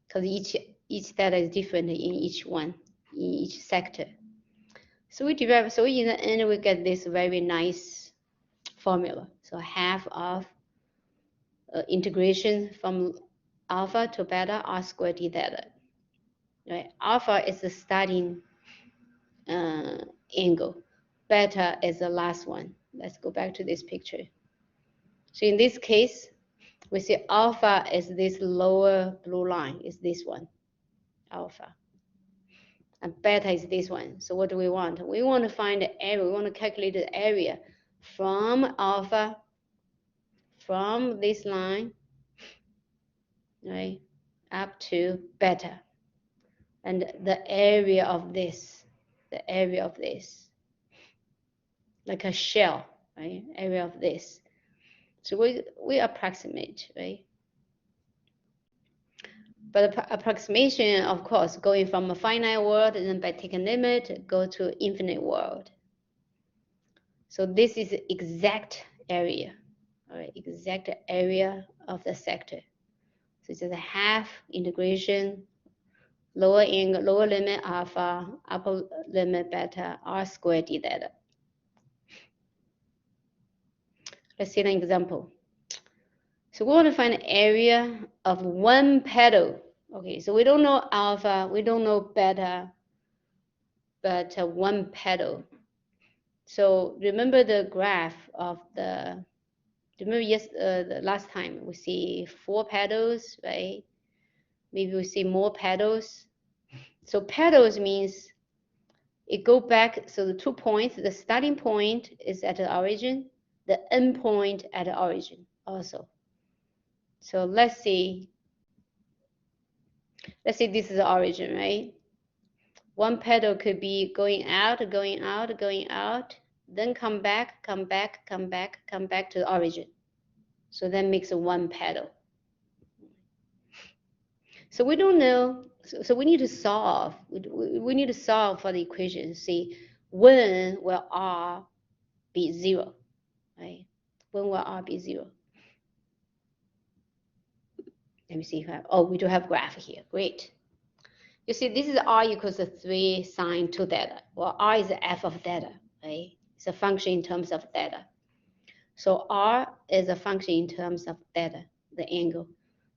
because each theta is different in each one, in each sector. So we derive, so in the end we get this very nice formula. So half of integration from alpha to beta r squared d theta. Right? Alpha is the starting angle. Beta is the last one. Let's go back to this picture. So in this case, we see alpha is this lower blue line, is this one, alpha. And beta is this one. So what do we want? We want to find the area. We want to calculate the area from alpha, from this line, right, up to beta. And the area of this, like a shell, right, area of this. So we approximate, right? But approximation, of course, going from a finite world and then by taking limit, go to infinite world. So this is the exact area, all right, exact area of the sector. So it's a half integration, lower angle, lower limit alpha, upper limit beta, r squared d theta. Let's see an example. So we want to find the area of one petal. Okay, so we don't know alpha, we don't know beta, but one petal. So remember the graph of the, remember the last time we see 4 petals, right? Maybe we see more petals. So petals means it go back, so the 2 points, the starting point is at the origin, the end point at the origin also. So let's see this is the origin, right? One petal could be going out, going out, going out, then come back, come back, come back, come back to the origin. So that makes one petal. So we don't know, so we need to solve. We need to solve for the equation, see when will r be 0, right? When will r be 0? Let me see if I have, oh, we do have graph here, great. You see, this is r equals to 3 sine 2 theta. Well, r is the f of theta, right? It's a function in terms of theta. So r is a function in terms of theta, the angle.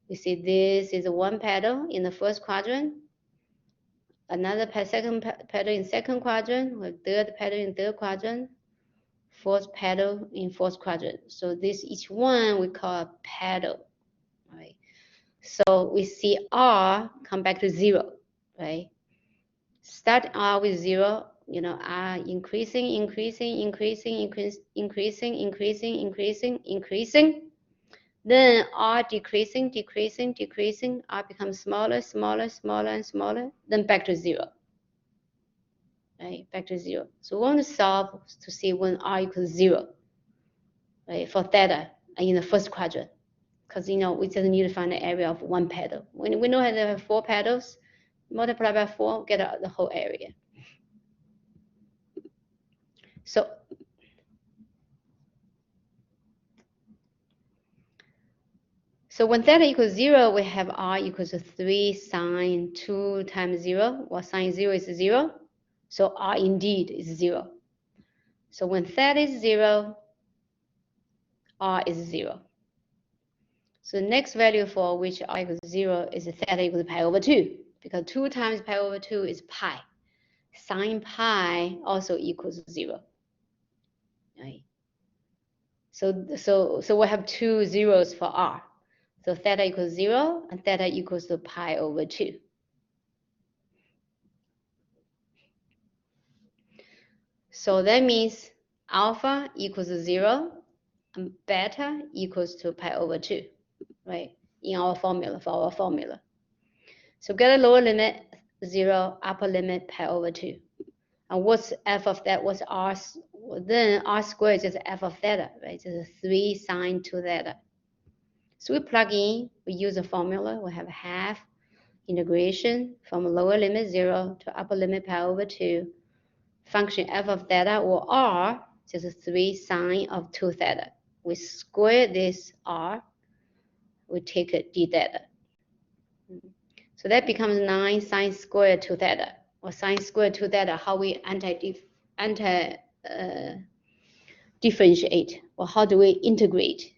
You see, this is one petal in the first quadrant, another second petal in second quadrant, or third petal in third quadrant, fourth petal in fourth quadrant. So this each one we call a petal, right? So we see r come back to 0, right? Start r with 0, you know, r increasing, increasing, increasing, increasing, increasing, increasing, increasing. Then r decreasing, decreasing, decreasing, r becomes smaller, smaller, smaller, and smaller, then back to 0. Right, back to 0. So we want to solve to see when r equals 0, right, for theta in the first quadrant. Because, you know, we just need to find the area of one petal. When we know how to have 4 petals, multiply by 4, get out the whole area. So when theta equals 0, we have r equals to 3 sine 2 times 0. Well, sine 0 is 0. So r indeed is 0. So when theta is 0, r is 0. So the next value for which r equals 0 is theta equals pi over 2. Because 2 times pi over 2 is pi. Sine pi also equals 0. Right? So we have 2 zeros for r. So theta equals 0 and theta equals to pi over 2. So that means alpha equals 0 and beta equals to pi over 2, right? In our formula, for our formula. So get a lower limit 0, upper limit pi over 2. And what's f of that? What's r? Then r squared is just f of theta, right? Just 3 sine 2 theta. So we plug in, we use a formula, we have half integration from lower limit 0 to upper limit pi over 2. Function f of theta or r, just 3 sine of 2 theta. We square this r, we take a d theta. So that becomes 9 sine squared 2 theta, or sine squared 2 theta, how we differentiate, or how do we integrate?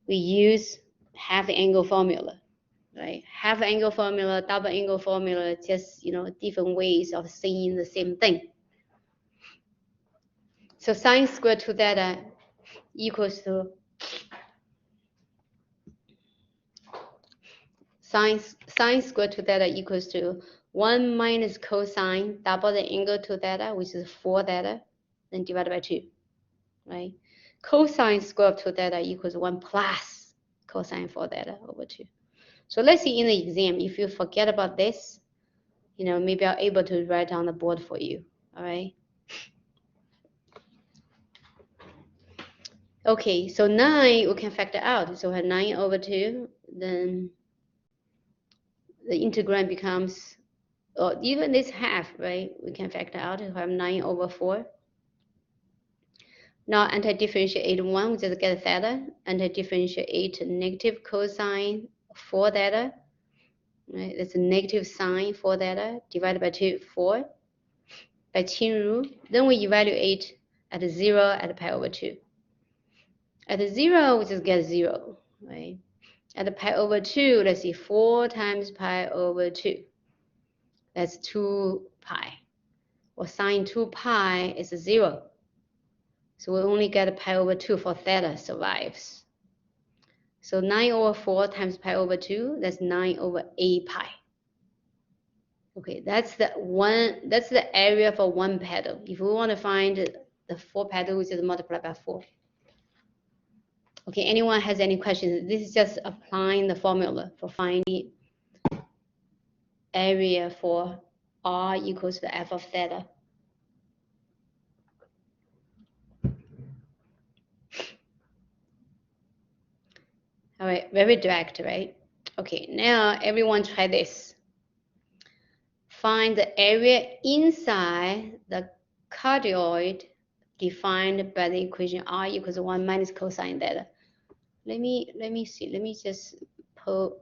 We use half angle formula, right? Half angle formula, double angle formula, just, you know, different ways of saying the same thing. So sine squared 2 theta equals to sine squared 2 theta equals to 1 minus cosine double the angle 2 theta, which is 4 theta, then divided by 2, right? Cosine square of 2 theta equals 1 plus cosine 4 theta over 2. So let's see in the exam, if you forget about this, you know, maybe I'm able to write on the board for you, all right? Okay, so 9 we can factor out. So we have 9 over 2, then the integrand becomes, or even this half, right? We can factor out. We have 9 over 4. Now anti-differentiate 1, we just get theta. Anti-differentiate negative cosine 4 theta. Right? That's a negative sine 4 theta divided by 2, 4. By chain rule, then we evaluate at 0 at pi over 2. At 0, we just get 0, right? At pi over 2, let's see, 4 times pi over 2. That's 2 pi. Or sine 2 pi is 0. So we only get pi over 2 for theta survives. So 9 over 4 times pi over 2, that's 9 over 8 pi. Okay, that's the area for one petal. If we want to find the 4 petals, we just multiply by 4. Okay, anyone has any questions? This is just applying the formula for finding area for R equals to F of theta. All right, very direct, right? Okay, now everyone try this. Find the area inside the cardioid defined by the equation R equals to 1 minus cosine theta. Let me see. Let me just put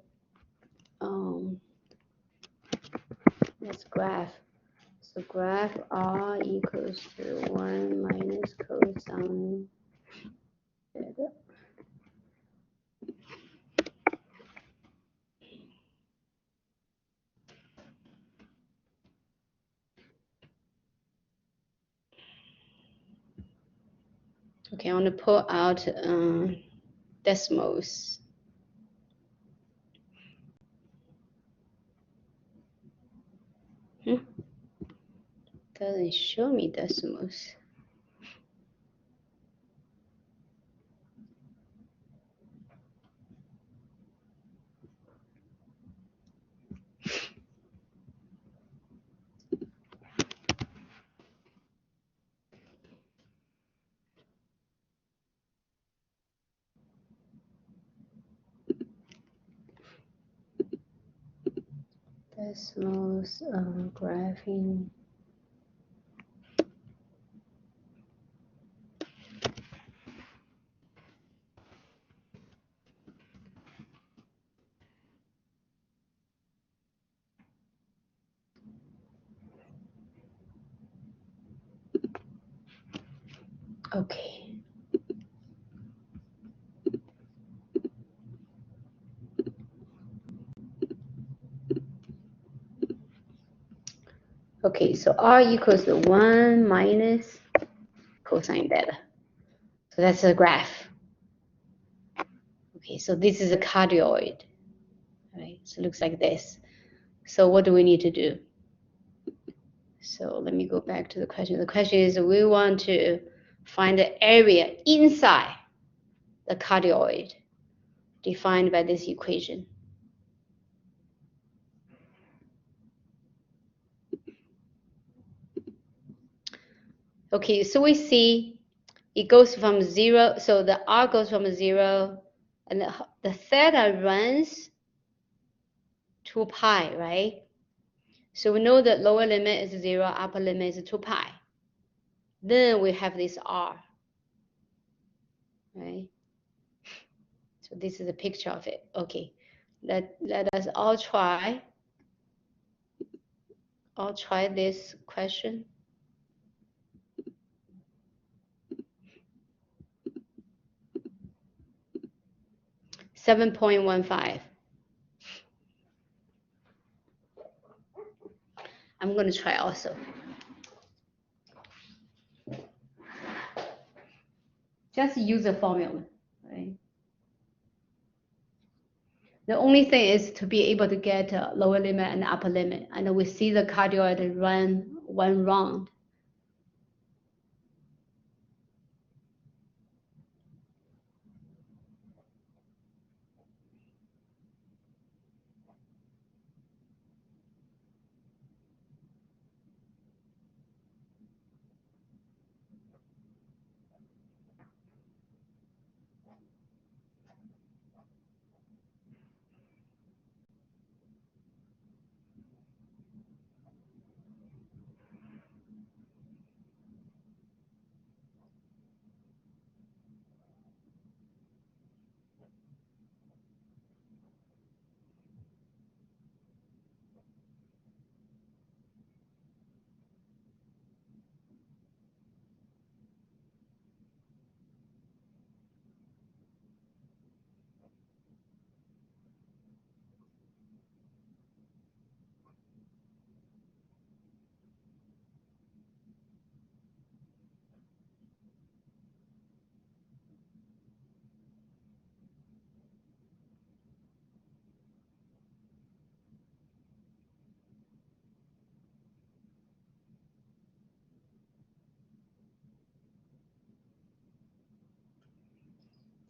let's graph. So graph R equals to 1 minus cosine theta. Okay, I want to pull out decimals. Doesn't show me decimals. Decimals graphing. Okay. Okay, so R equals to 1 minus cosine theta. So that's a graph. Okay, so this is a cardioid. Right, so it looks like this. So what do we need to do? So let me go back to the question. The question is, we want to find the area inside the cardioid defined by this equation. Okay, so we see it goes from 0, so the R goes from 0, and the theta runs to pi, right? So we know that lower limit is 0, upper limit is 2 pi. Then we have this R, right? So this is a picture of it. Okay, let us all try I'll try this question. 7.15. I'm going to try also. Just use the formula, right? The only thing is to be able to get a lower limit and upper limit. And we see the cardioid run one round.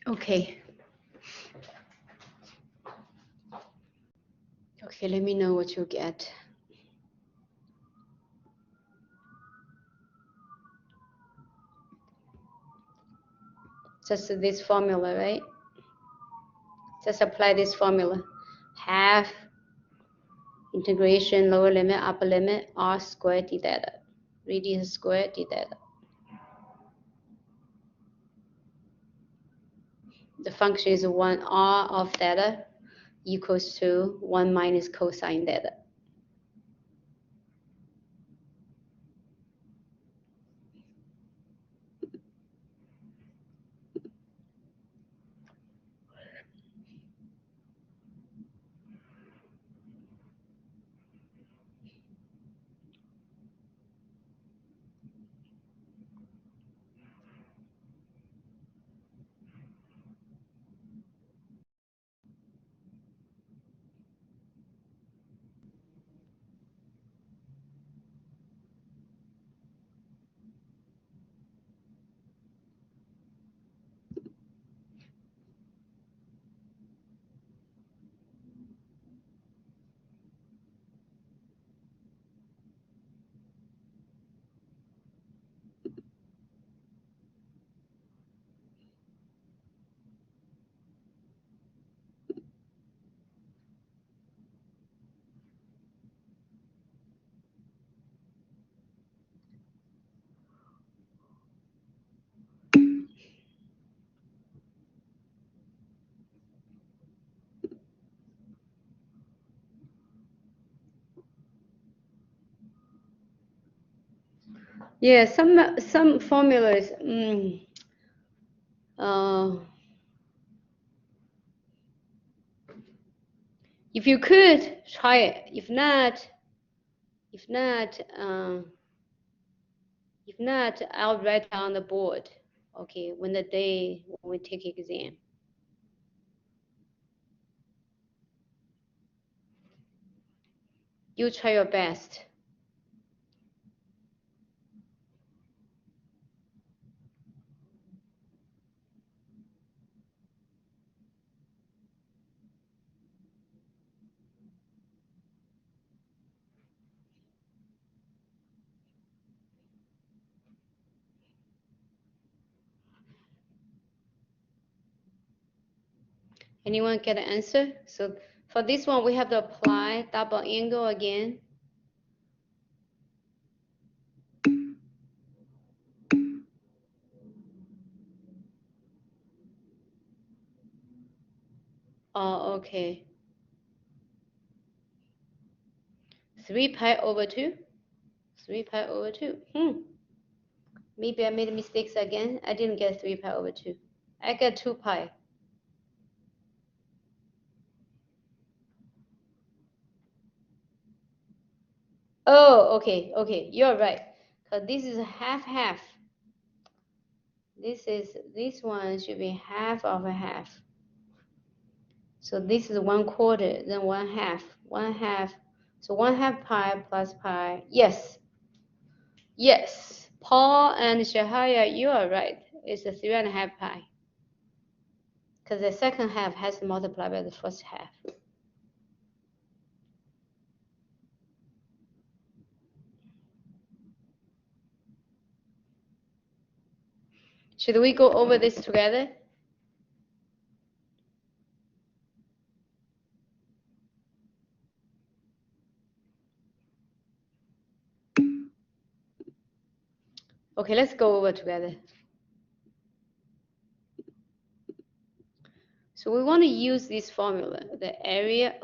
Okay. Okay, let me know what you get. Just this formula, right? Just apply this formula. Half integration lower limit, upper limit, r squared d theta. Radius squared d theta. The function is 1 r of theta equals to 1 minus cosine theta. Yeah, some formulas. If you could try it. If not, I'll write on the board. Okay, when we take exam. You try your best. Anyone get an answer? So for this one, we have to apply double angle again. Oh, okay. 3 pi over 2? 3 pi over 2. Maybe I made mistakes again. I didn't get 3 pi over 2. I got 2 pi. Oh, okay, okay, you're right. Because this is half. This one should be half of a half. So this is 1/4, then 1/2, 1/2. So 1/2 pi plus pi. Yes. Yes. Paul and Shahaya, you are right. It's a 3.5 pi. Because the second half has to multiply by the first half. Should we go over this together? Okay, let's go over together. So we want to use this formula, the area,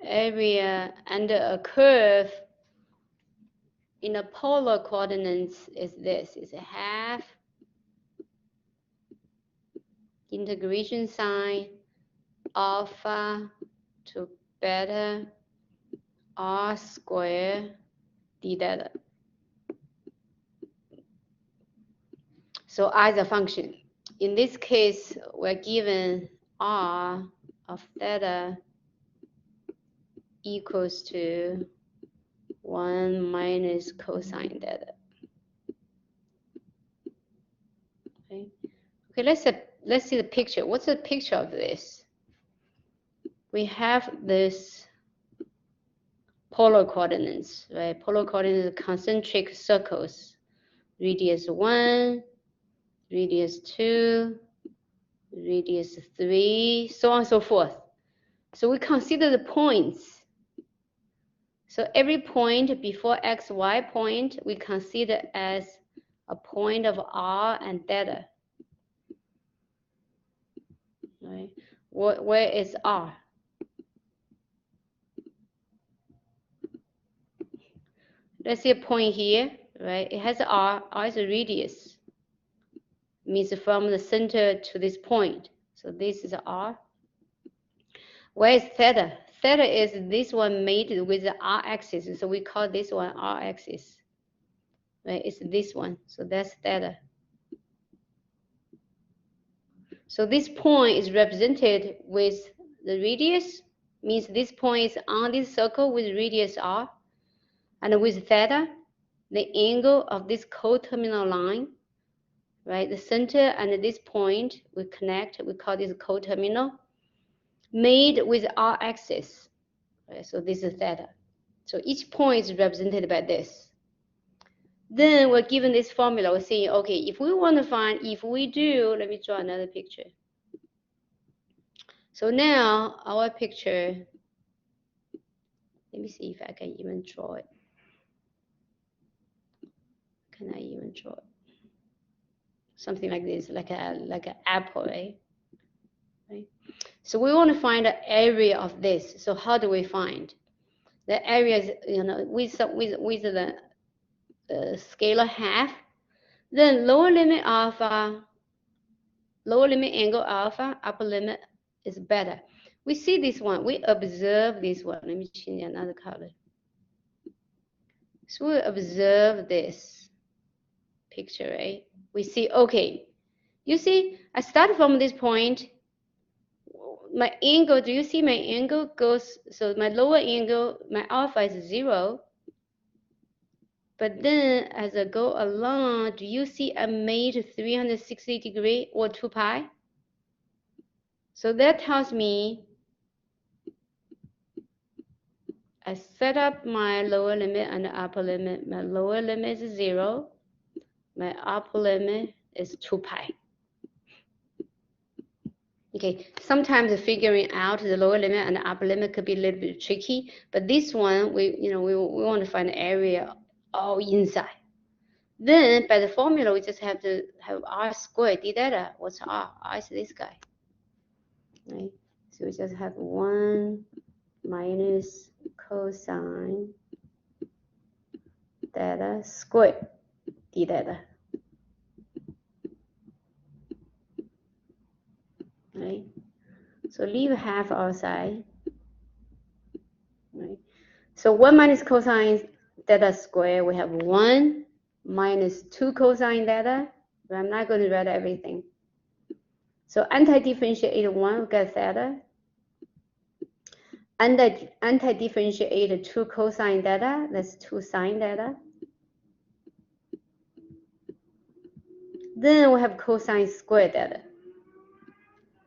area under a curve in the polar coordinates is this, is a half integration sine alpha to beta r squared d theta. So r is a function. In this case, we're given r of theta equals to 1 minus cosine theta. Okay, let's see the picture. What's the picture of this? We have this polar coordinates, right? Polar coordinates are concentric circles. Radius 1, radius 2, radius 3, so on and so forth. So we consider the points. So every point before xy point, we consider as a point of r and theta. Right? Where is r? Let's see a point here, right? It has r. R is a radius. Means from the center to this point. So this is r. Where is theta? Theta is this one made with the r-axis. So we call this one r-axis. Right? It's this one. So that's theta. So this point is represented with the radius. Means this point is on this circle with radius r. And with theta, the angle of this coterminal line, right? The center and this point we connect, we call this coterminal, made with r-axis. Right? So this is theta. So each point is represented by this. Then we're given this formula. We're saying, okay, if we want to find, if we do, let me draw another picture. So now our picture, let me see if I can even draw it. Can I even draw it? Something like this, like an apple, right? Right? So we want to find the area of this. So how do we find? The area is, with the scalar half, then lower limit alpha, lower limit angle alpha, upper limit is beta. We see this one, we observe this one. Let me change another color. So we observe this picture, right? We see, okay, you see, I start from this point. My angle, do you see my angle goes, so my lower angle, my alpha is 0. But then as I go along, do you see I made 360 degree or 2 pi? So that tells me I set up my lower limit and the upper limit. My lower limit is 0. My upper limit is 2 pi. Okay, sometimes figuring out the lower limit and the upper limit could be a little bit tricky, but this one we want to find the area all inside. Then by the formula, we just have to have r squared d theta. What's r? R is this guy. Right? So we just have 1 minus cosine theta squared d theta. Right? So leave half outside. Right? So 1 minus cosine theta squared, we have 1 minus 2 cosine theta. But I'm not going to write everything. So anti-differentiate 1, we get theta. Anti-differentiate 2 cosine theta, that's 2 sine theta. Then we have cosine squared theta.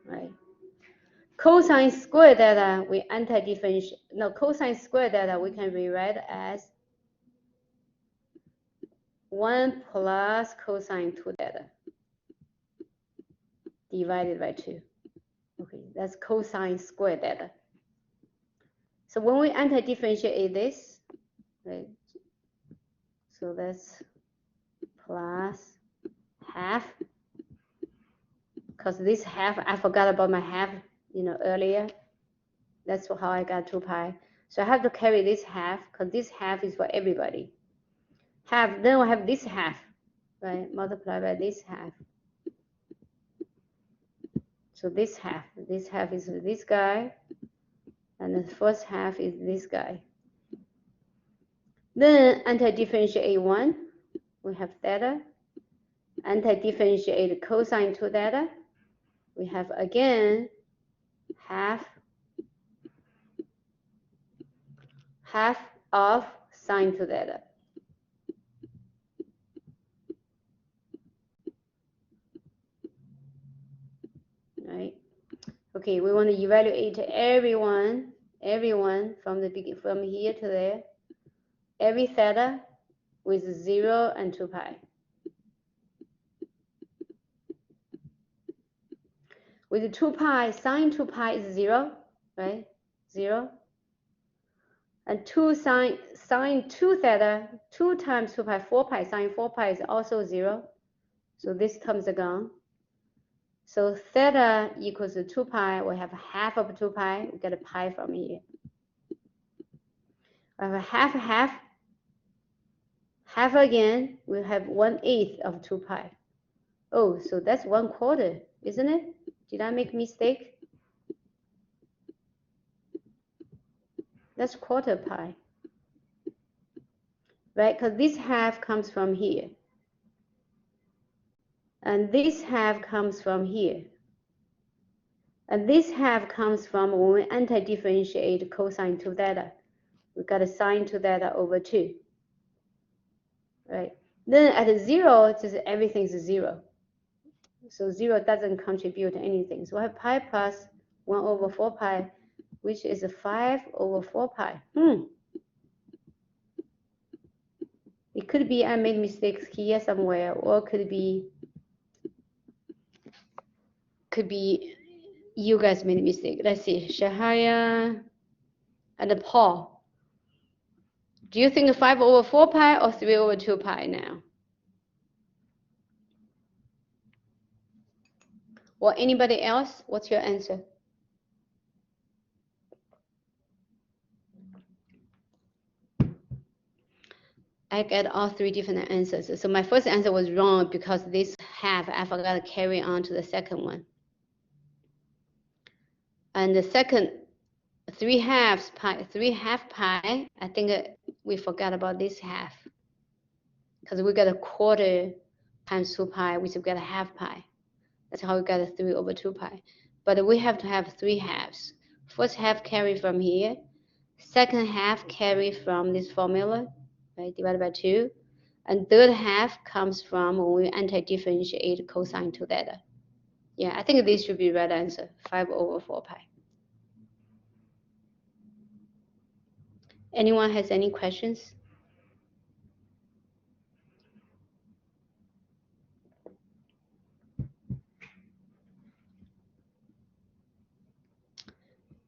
Right? Cosine squared theta, we anti-differentiate. No, cosine squared theta, we can rewrite as 1 plus cosine 2 theta divided by 2. Okay, that's cosine squared theta. So when we anti-differentiate this, right, so that's plus half, because this half, I forgot about my half, earlier. That's how I got 2 pi. So I have to carry this half, because this half is for everybody. Half, then we have this half, right, multiplied by this half. So this half is this guy, and the first half is this guy. Then anti-differentiate 1, we have theta. Anti-differentiate cosine 2 theta, we have again half of sine 2 theta. Right? Okay, we want to evaluate everyone from here to there. Every theta with 0 and 2 pi. With 2 pi, sine 2 pi is 0, right? 0. And 2 sine 2 theta, 2 times 2 pi, 4 pi, sine 4 pi is also 0. So this terms are gone. So theta equals to 2 pi. We have half of 2 pi. We get a pi from here. We have a half again. We have 1/8 of 2 pi. Oh, so that's 1/4, isn't it? Did I make a mistake? That's 1/4 pi. Right, because this half comes from here. And this half comes from here. And this half comes from when we anti-differentiate cosine 2 theta. We got a sine 2 theta over 2. Right? Then at 0, just everything's 0. So 0 doesn't contribute to anything. So we have pi plus 1 over 4 pi, which is 5 over 4 pi. It could be I made mistakes here somewhere, or could be you guys made a mistake. Let's see, Shahaya and Paul. Do you think 5 over 4 pi or 3 over 2 pi now? Or anybody else? What's your answer? I get all 3 different answers. So my first answer was wrong because this half, I forgot to carry on to the second one. And the second, 3 half pi, I think we forgot about this half. Because we got a 1/4 times 2 pi, which we got a half pi. That's how we got a 3 over 2 pi. But we have to have 3 halves. First half carry from here. Second half carry from this formula, right, divided by 2. And third half comes from when we anti-differentiate cosine 2 theta. Yeah, I think this should be the right answer, 5 over 4 pi. Anyone has any questions?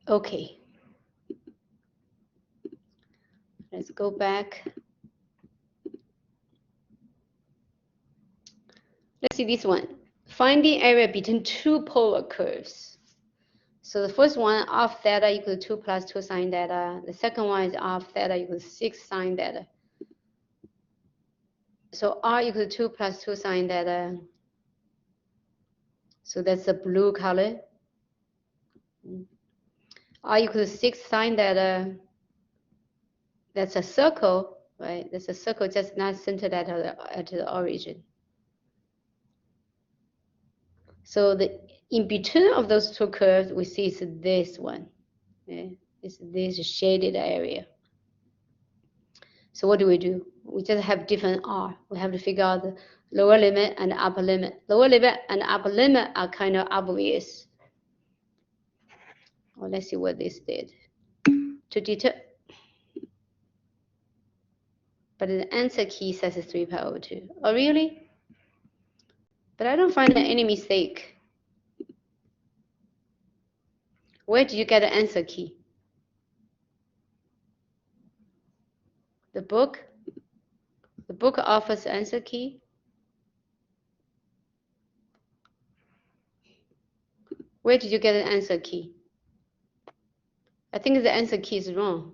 Okay. Let's go back. Let's see this one. Finding area between two polar curves. So the first one, of theta equals 2 plus 2 sine theta. The second one is of theta equals 6 sine theta. So r equals 2 plus 2 sine theta. So that's the blue color. R equals 6 sine theta. That's a circle, right? That's a circle just not centered at the origin. So the in between of those two curves, we see is this one. Okay? It's this shaded area. So what do? We just have different r. We have to figure out the lower limit and upper limit. Lower limit and upper limit are kind of obvious. Well, let's see what this did. To deter, but the answer key says 3 pi over 2. Oh, really? But I don't find any mistake. Where did you get the answer key? The book? The book offers answer key. Where did you get the answer key? I think the answer key is wrong.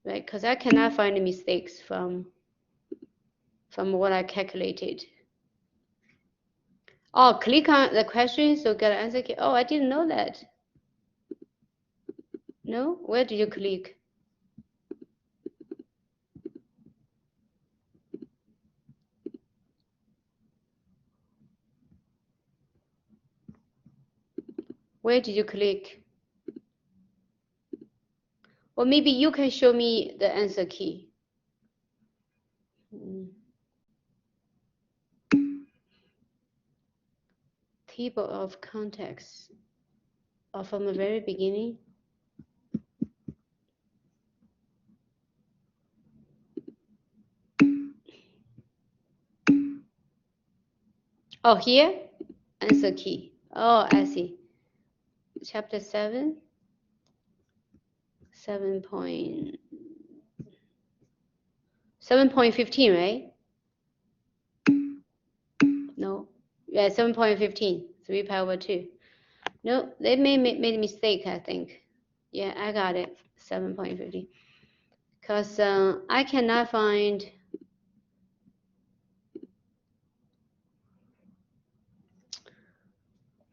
Right? Because I cannot find mistakes from what I calculated. Oh, click on the question so get an answer key. Oh, I didn't know that. No? Where did you click? Where did you click? Or maybe you can show me the answer key. Table of contents. Or from the very beginning. Oh, here? Answer key. Oh, I see. Chapter 7. 7.15, right? No. Yeah, 7.15. 3 pi over 2. No, they made a mistake, I think. Yeah, I got it. 7.50. Because I cannot find.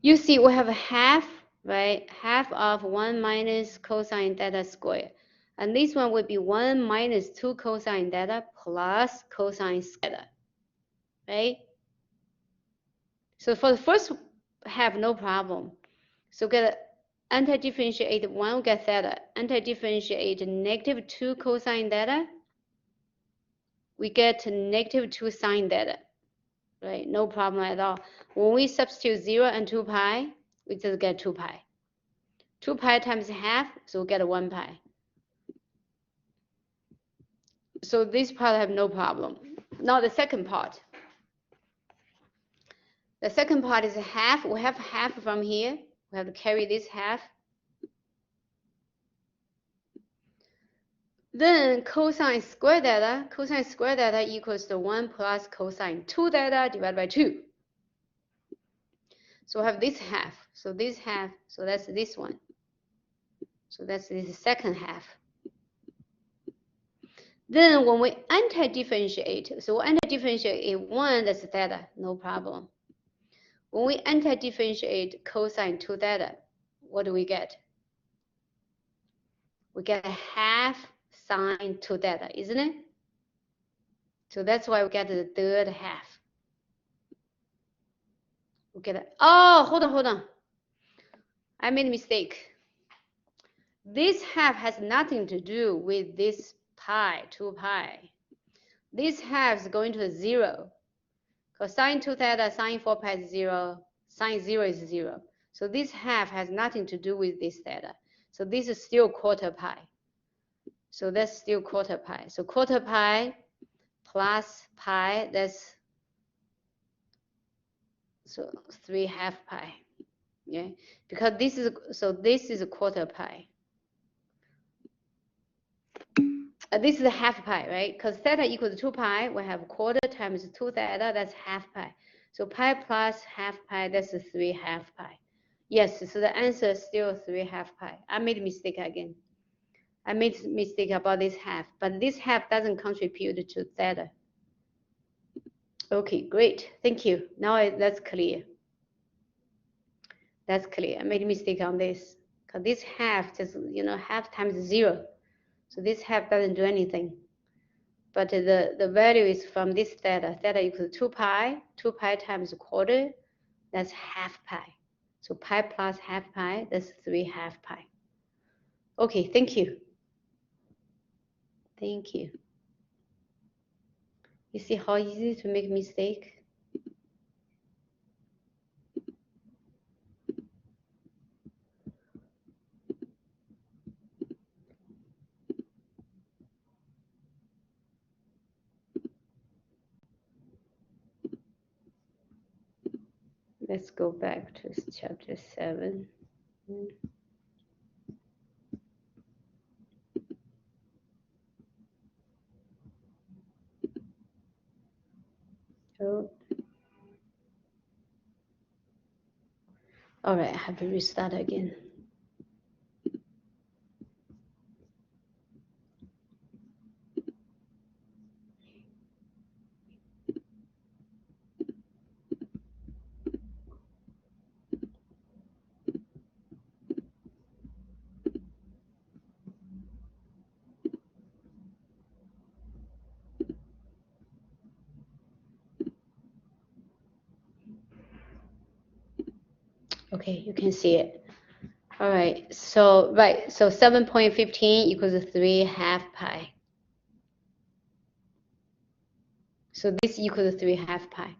You see, we have a half, right? Half of 1 minus cosine theta squared. And this one would be 1 minus 2 cosine theta plus cosine theta, right? So for the first half, no problem. So get anti-differentiate 1, we get theta. Anti-differentiate negative 2 cosine theta, we get negative 2 sine theta, right? No problem at all. When we substitute 0 and 2 pi, we just get 2 pi. 2 pi times half, so we get 1 pi. So this part I have no problem. Now the second part. The second part is half. We have half from here. We have to carry this half. Then cosine square theta equals to 1 plus cosine 2 theta divided by 2. So we have this half. So this half, so that's this one. So that's this second half. Then when we anti-differentiate, so we anti-differentiate 1, that's theta, no problem. When we anti-differentiate cosine 2 theta, what do we get? We get a half sine 2 theta, isn't it? So that's why we get the third half. We get oh, hold on. I made a mistake. This half has nothing to do with this pi, 2 pi. This half is going to 0. Because sine 2 theta, sine 4 pi is 0, sine 0 is 0. So this half has nothing to do with this theta. So this is still quarter pi. So that's still quarter pi. So quarter pi plus pi, that's so 3/2 pi. Yeah, because this is, so this is a quarter pi. This is a half pi, right? Because theta equals 2 pi, we have quarter times 2 theta, that's half pi. So pi plus half pi, that's 3 half pi. Yes, so the answer is still 3 half pi. I made a mistake again. I made a mistake about this half, but this half doesn't contribute to theta. Okay, great, thank you. Now that's clear. That's clear. I made a mistake on this, because this half just, half times 0. So this half doesn't do anything. But the value is from this theta. Theta equals 2 pi. 2 pi times a quarter, that's half pi. So pi plus half pi, that's 3 half pi. Okay, thank you. Thank you. You see how easy to make mistake? Let's go back to chapter 7. Oh. All right, I have to restart again. Okay, you can see it. All right, so 7.15 equals 3 half pi. So this equals 3 half pi.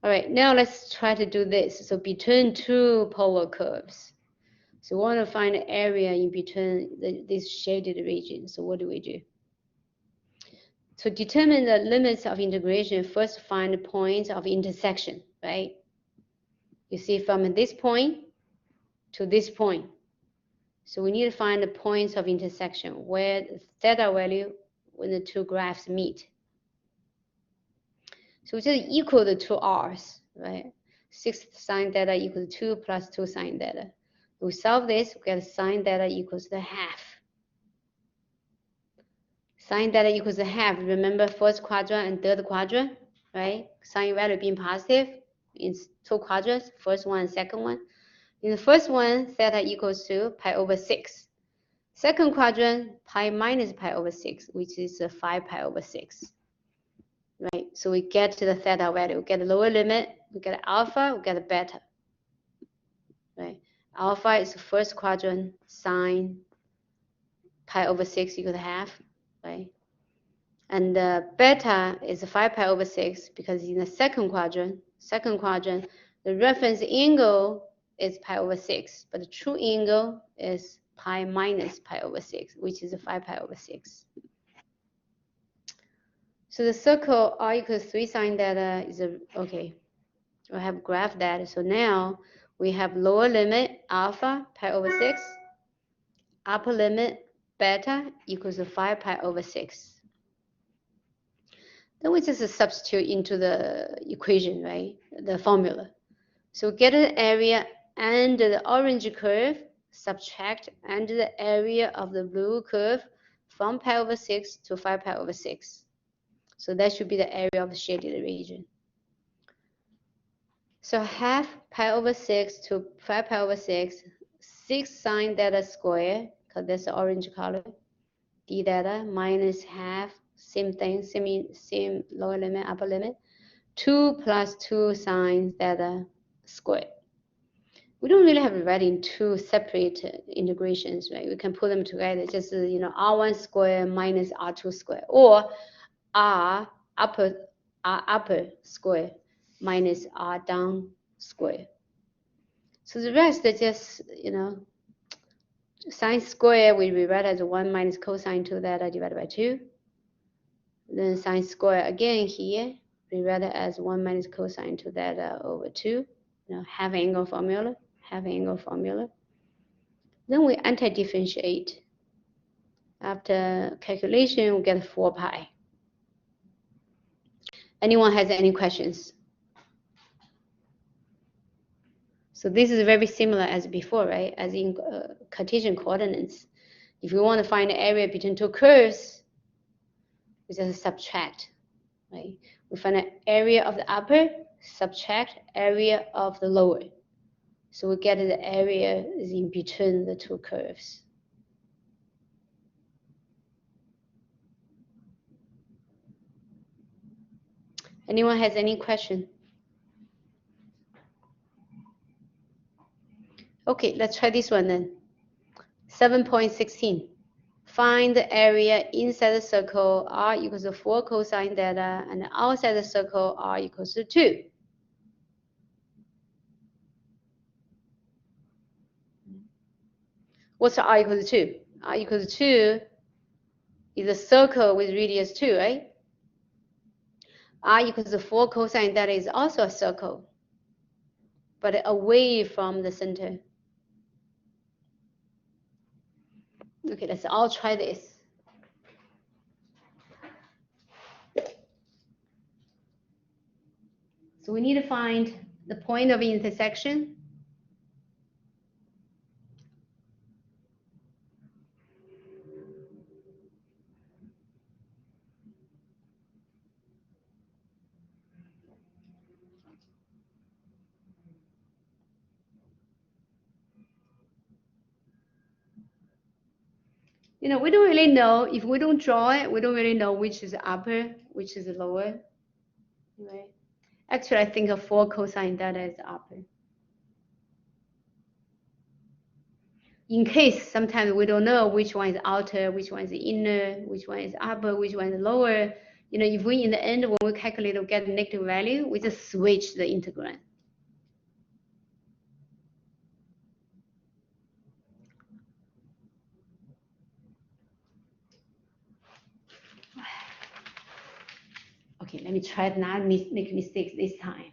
All right, now let's try to do this. So between two polar curves. So we want to find the area in between this shaded region. So what do we do? To determine the limits of integration, first find the points of intersection, right? You see from this point to this point. So we need to find the points of intersection where the theta value when the two graphs meet. So we just equal the two r's, right? 6 sine theta equals 2 plus 2 sine theta. We solve this, we get sine theta equals the half. Sine theta equals the half. Remember first quadrant and third quadrant, right? Sine value being positive in two quadrants, first one and second one. In the first one, theta equals to pi over 6. Second quadrant, pi minus pi over 6, which is 5 pi over 6. Right, so we get to the theta value, we get the lower limit, we get alpha, we get a beta. Right, alpha is the first quadrant, sine pi over 6 equals half, right? And beta is 5 pi over 6 because in the second quadrant, the reference angle is pi over 6, but the true angle is pi minus pi over 6, which is 5 pi over 6. So the circle r equals 3 sine theta is okay. We have graph that. So now we have lower limit alpha pi over 6, upper limit beta equals 5 pi over 6. Then we just substitute into the equation, right? The formula. So get an area under the orange curve, subtract under the area of the blue curve from pi over 6 to 5 pi over 6. So that should be the area of the shaded region. So half pi over 6 to 5 pi over 6, 6 sine theta square, because that's the orange color, d theta minus half, same thing, same lower limit, upper limit, 2 plus 2 sine theta squared. We don't really have to write in two separate integrations, right? We can put them together, just r1 square minus r2 square, or r upper square minus r down square. So the rest is just, sine square we rewrite as 1 minus cosine 2 theta divided by 2. Then sine square again here, rewrite it as 1 minus cosine 2 theta over 2. Half angle formula. Then we anti-differentiate. After calculation, we get 4 pi. Anyone has any questions? So this is very similar as before, right? As in Cartesian coordinates. If you want to find the area between two curves, we just subtract, right? We find the area of the upper, subtract area of the lower. So we get the area is in between the two curves. Anyone has any question? Okay, let's try this one then. 7.16. Find the area inside the circle r equals to 4 cosine theta, and outside the circle r equals to 2. What's r equals to 2? R equals to 2 is a circle with radius 2, right? R equals to 4 cosine theta is also a circle, but away from the center. Okay, let's all try this. So we need to find the point of intersection. You know, we don't really know, if we don't draw it, we don't really know which is upper, which is lower, right? Actually, I think a 4 cosine theta is upper. In case sometimes we don't know which one is outer, which one is inner, which one is upper, which one is lower. You know, if we in the end, when we calculate or get a negative value, we just switch the integrand. Okay, let me try to not make mistakes this time.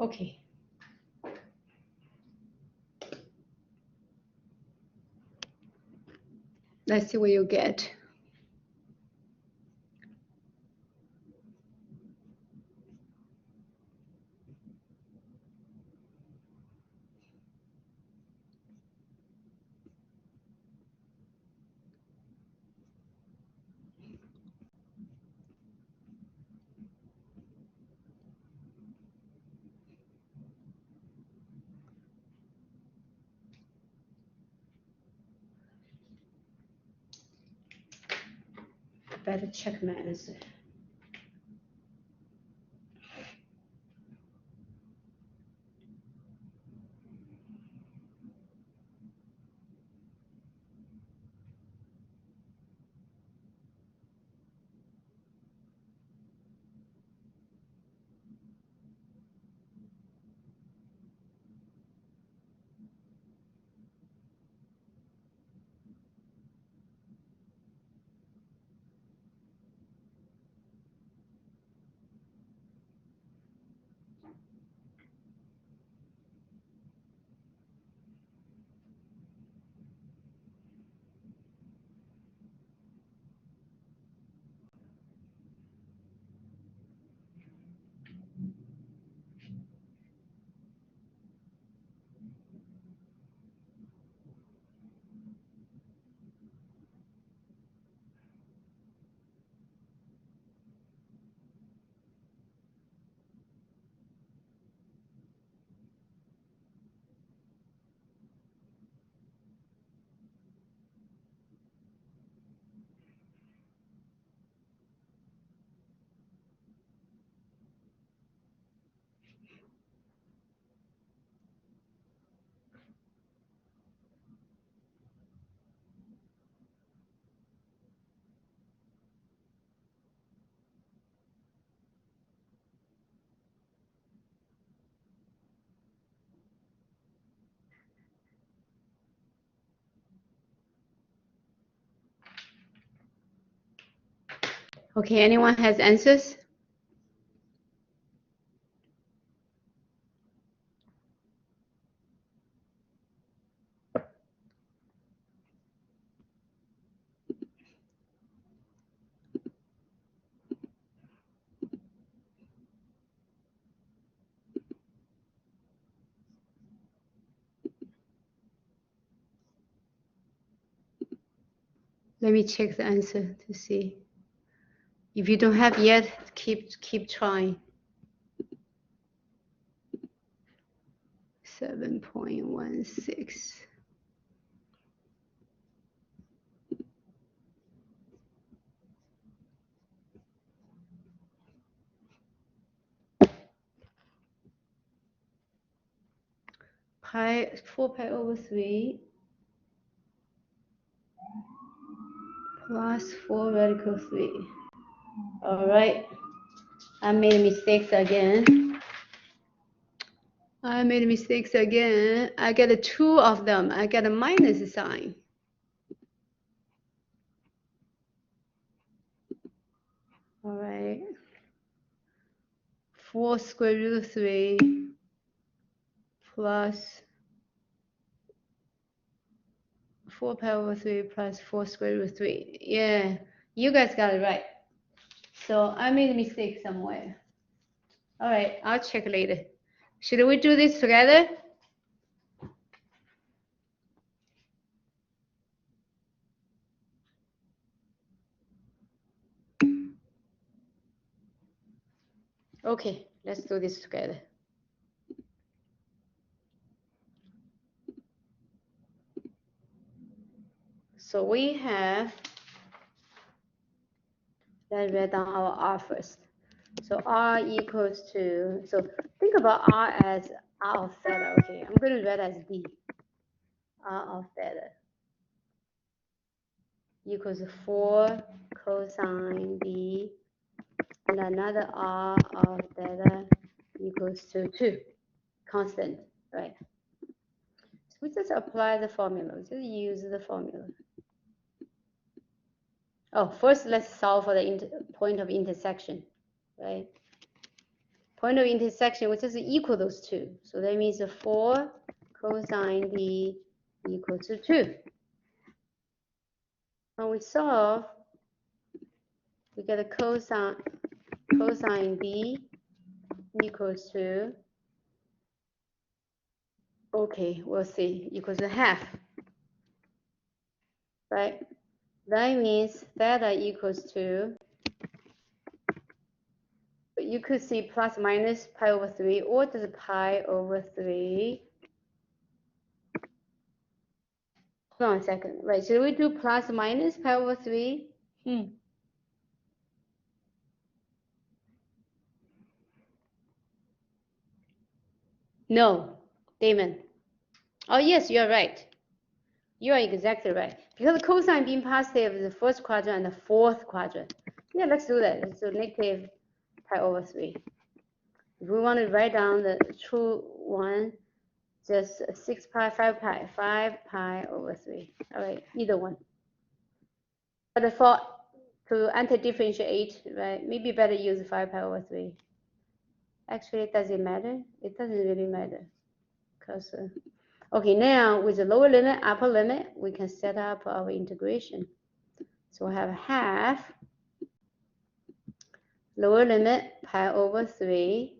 Okay. Let's see what you get. better check my answer. Okay, anyone has answers? Let me check the answer to see. If you don't have yet, keep trying. 7.16. Pi 4 pi/3 plus 4 radical 3. All right, I made mistakes again. I get 2 of them. I get a minus sign. All right. 4 square root of 3 plus 4 pi/3 plus 4 square root of 3. Yeah, you guys got it right. So I made a mistake somewhere. All right, I'll check later. Should we do this together? Okay, let's do this together. So we have, let's write down our R first. So R equals to, so think about R as R of theta. Okay, I'm going to write as D. R of theta equals 4 cosine D, and another R of theta equals to 2, constant, right? So we just apply the formula. We just use the formula. Oh, first let's solve for the point of intersection, right? Point of intersection, we just equal those two. So that means 4 cosine D equals to 2. When we solve, we get a cosine D equals to, okay, we'll see, equals to half, right? That means theta equals to, you could see plus minus pi/3 or just pi/3. Hold on a second, right? Should we do plus minus pi/3? No, Damon. Oh, yes, you're right. You are exactly right. Because cosine being positive is the first quadrant and the fourth quadrant. Yeah, let's do that. So negative pi over 3. If we want to write down the true one, just 6 pi, 5 pi, 5 pi over 3. All right, either one. But to anti-differentiate, right, maybe better use 5 pi over 3. Actually, does it matter? It doesn't really matter. Because, okay, now with the lower limit, upper limit, we can set up our integration. So we have half lower limit pi over 3,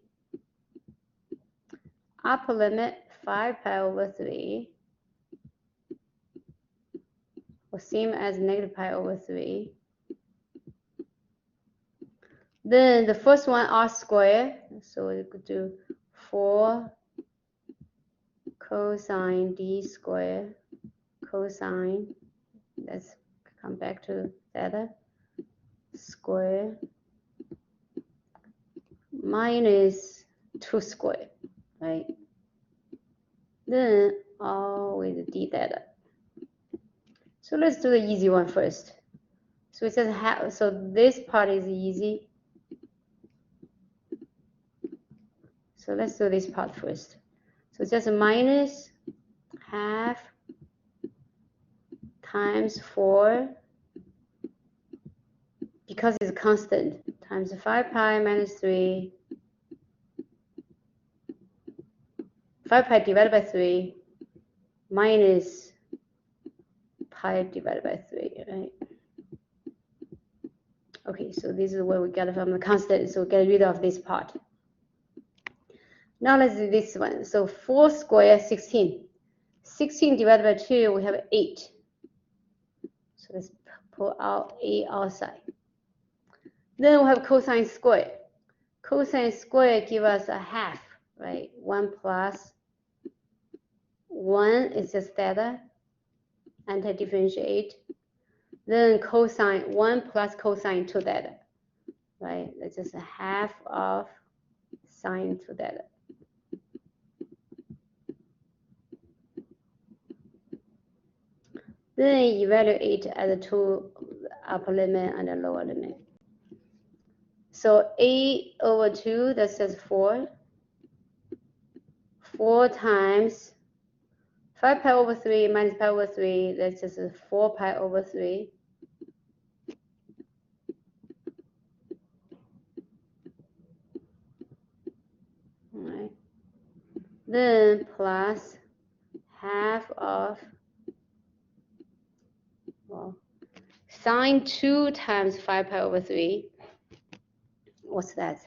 upper limit 5 pi over 3, or same as negative pi over 3. Then the first one r squared, so we could do 4 cosine d squared cosine, let's come back to theta square minus 2 squared, right? Then all with d theta. So let's do the easy one first. So it says half, so this part is easy. So let's do this part first. So just minus half times 4, because it's constant, times 5 pi minus 3, 5 pi divided by 3 minus pi divided by 3, right? Okay, so this is what we got from the constant, so get rid of this part. Now let's do this one. So 4 squared, 16. 16 divided by 2, we have 8. So let's pull out 8 outside. Then we have cosine squared. Cosine squared give us a half, right? 1 plus 1 is just theta, anti-differentiate. Then cosine 1 plus cosine 2 theta, right? That's just a half of sine 2 theta. Then evaluate at the two upper limit and the lower limit. So 8 over 2, that says 4. 4 times 5 pi over 3 minus pi over 3, that's just 4 pi over 3. All right. Then plus half of, well, sine 2 times 5 pi over 3. What's that?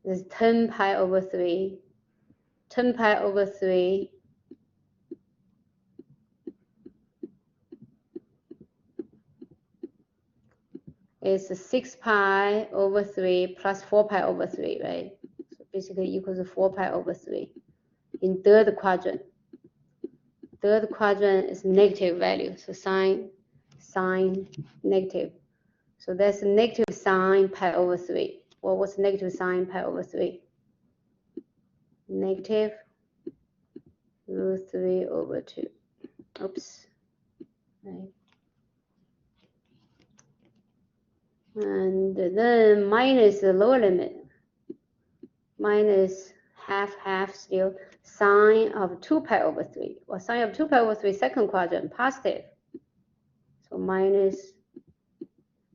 There's 10 pi over 3. 10 pi over 3 is 6 pi over 3 plus 4 pi over 3, right? So basically equals to 4 pi over 3 in third quadrant. Third quadrant is negative value, so sine negative. So that's negative sine pi over 3. Well, what's negative sine pi over 3? Negative root 3 over 2. Oops. Right. And then minus the lower limit. Minus half still. Sine of 2 pi over 3. Well, sine of 2 pi over 3, second quadrant, positive. So minus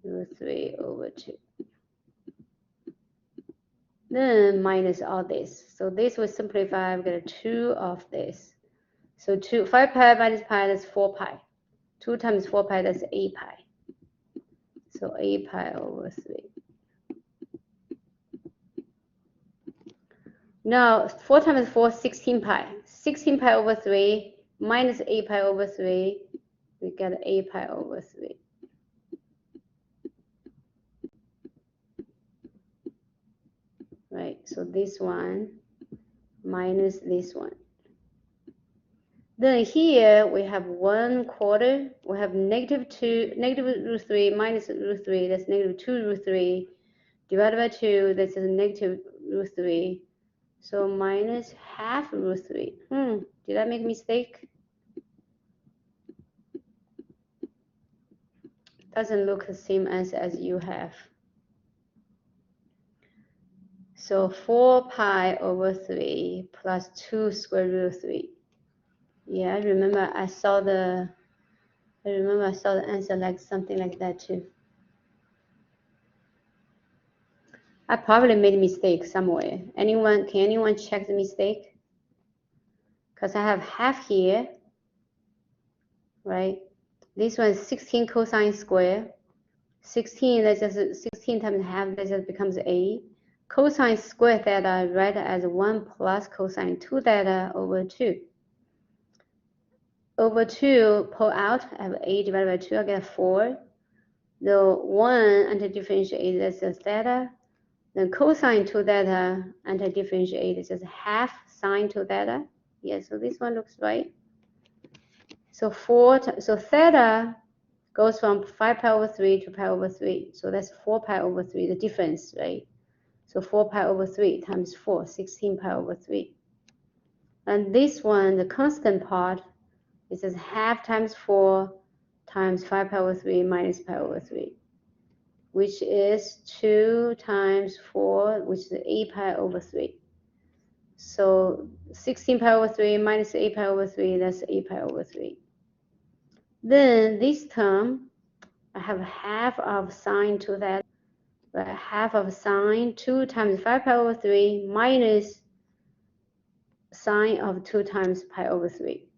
root 3 over 2. Then minus all this. So this will simplify, we get 2 of this. So 5 pi minus pi, that's 4 pi. 2 times 4 pi, that's 8 pi. So 8 pi over 3. Now 4 times 4, 16 pi. 16 pi over 3 minus 8 pi over 3, we get 8 pi over 3. Right, so this one minus this one. Then here we have 1/4. We have negative root 3 minus root 3. That's negative 2 root 3 divided by 2. That's a negative root 3. So minus half root 3. Did I make a mistake? Doesn't look the same answer as you have. So 4 pi over 3 plus 2 square root 3. Yeah, I remember I saw the answer like something like that too. I probably made a mistake somewhere. Can anyone check the mistake? Because I have half here, right? This one is 16 cosine square. 16, that's just 16 times half, that just becomes a. Cosine square theta I write as 1 plus cosine 2 theta over 2. Over 2, pull out, I have a divided by 2, I get 4. The 1 anti-differentiate, that's just theta. Then cosine 2 theta anti-differentiate is just half sine 2 theta. Yeah, so this one looks right. So theta goes from 5 pi over 3 to pi over 3. So that's 4 pi over 3, the difference, right? So 4 pi over 3 times 4, 16 pi over 3. And this one, the constant part, is just half times 4 times 5 pi over 3 minus pi over 3, which is 2 times 4, which is 8 pi over 3. So 16 pi over 3 minus 8 pi over 3, that's 8 pi over 3. Then this term, I have half of sine 2 theta, but half of sine 2 times 5 pi over 3 minus sine of 2 times pi over 3.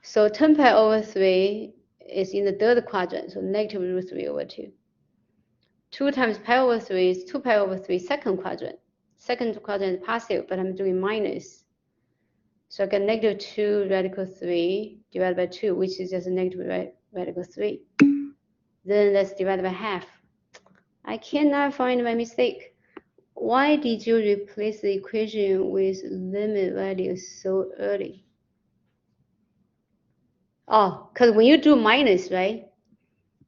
So 10 pi over 3 is in the third quadrant, so negative root 3 over 2. 2 times pi over 3 is 2 pi over 3 second quadrant. Second quadrant is positive, but I'm doing minus. So I get negative 2 radical 3 divided by 2, which is just a negative radical 3. Then let's divide by half. I cannot find my mistake. Why did you replace the equation with limit values so early? Oh, because when you do minus, right?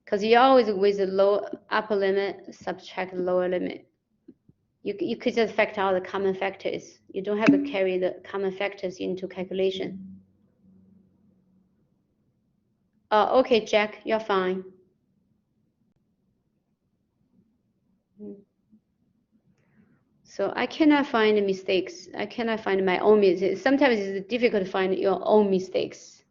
Because you always with the low upper limit subtract the lower limit. You could just factor out the common factors. You don't have to carry the common factors into calculation. Oh, okay, Jack, you're fine. So I cannot find the mistakes. I cannot find my own mistakes. Sometimes it's difficult to find your own mistakes.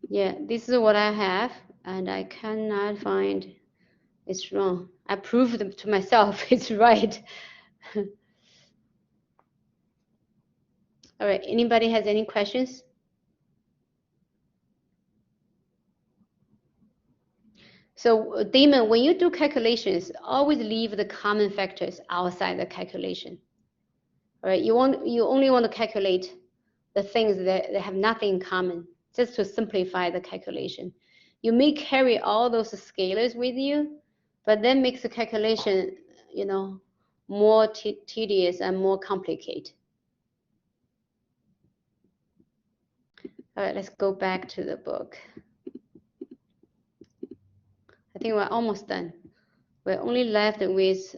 Yeah, this is what I have, and I cannot find it's wrong. I proved to myself it's right. All right, anybody has any questions? So Damon, when you do calculations, always leave the common factors outside the calculation. All right, you only want to calculate the things that have nothing in common, just to simplify the calculation. You may carry all those scalars with you, but that makes the calculation, more tedious and more complicated. All right, let's go back to the book. I think we're almost done. We're only left with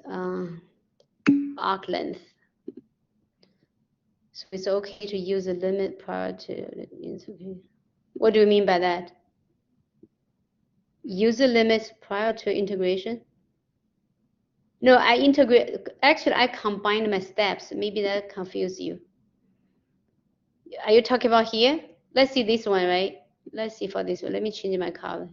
arc length. So it's okay to use a limit prior to, it's okay. What do you mean by that? Use the limits prior to integration? No, actually I combined my steps. Maybe that confused you. Are you talking about here? Let's see this one, right? Let's see for this one. Let me change my color.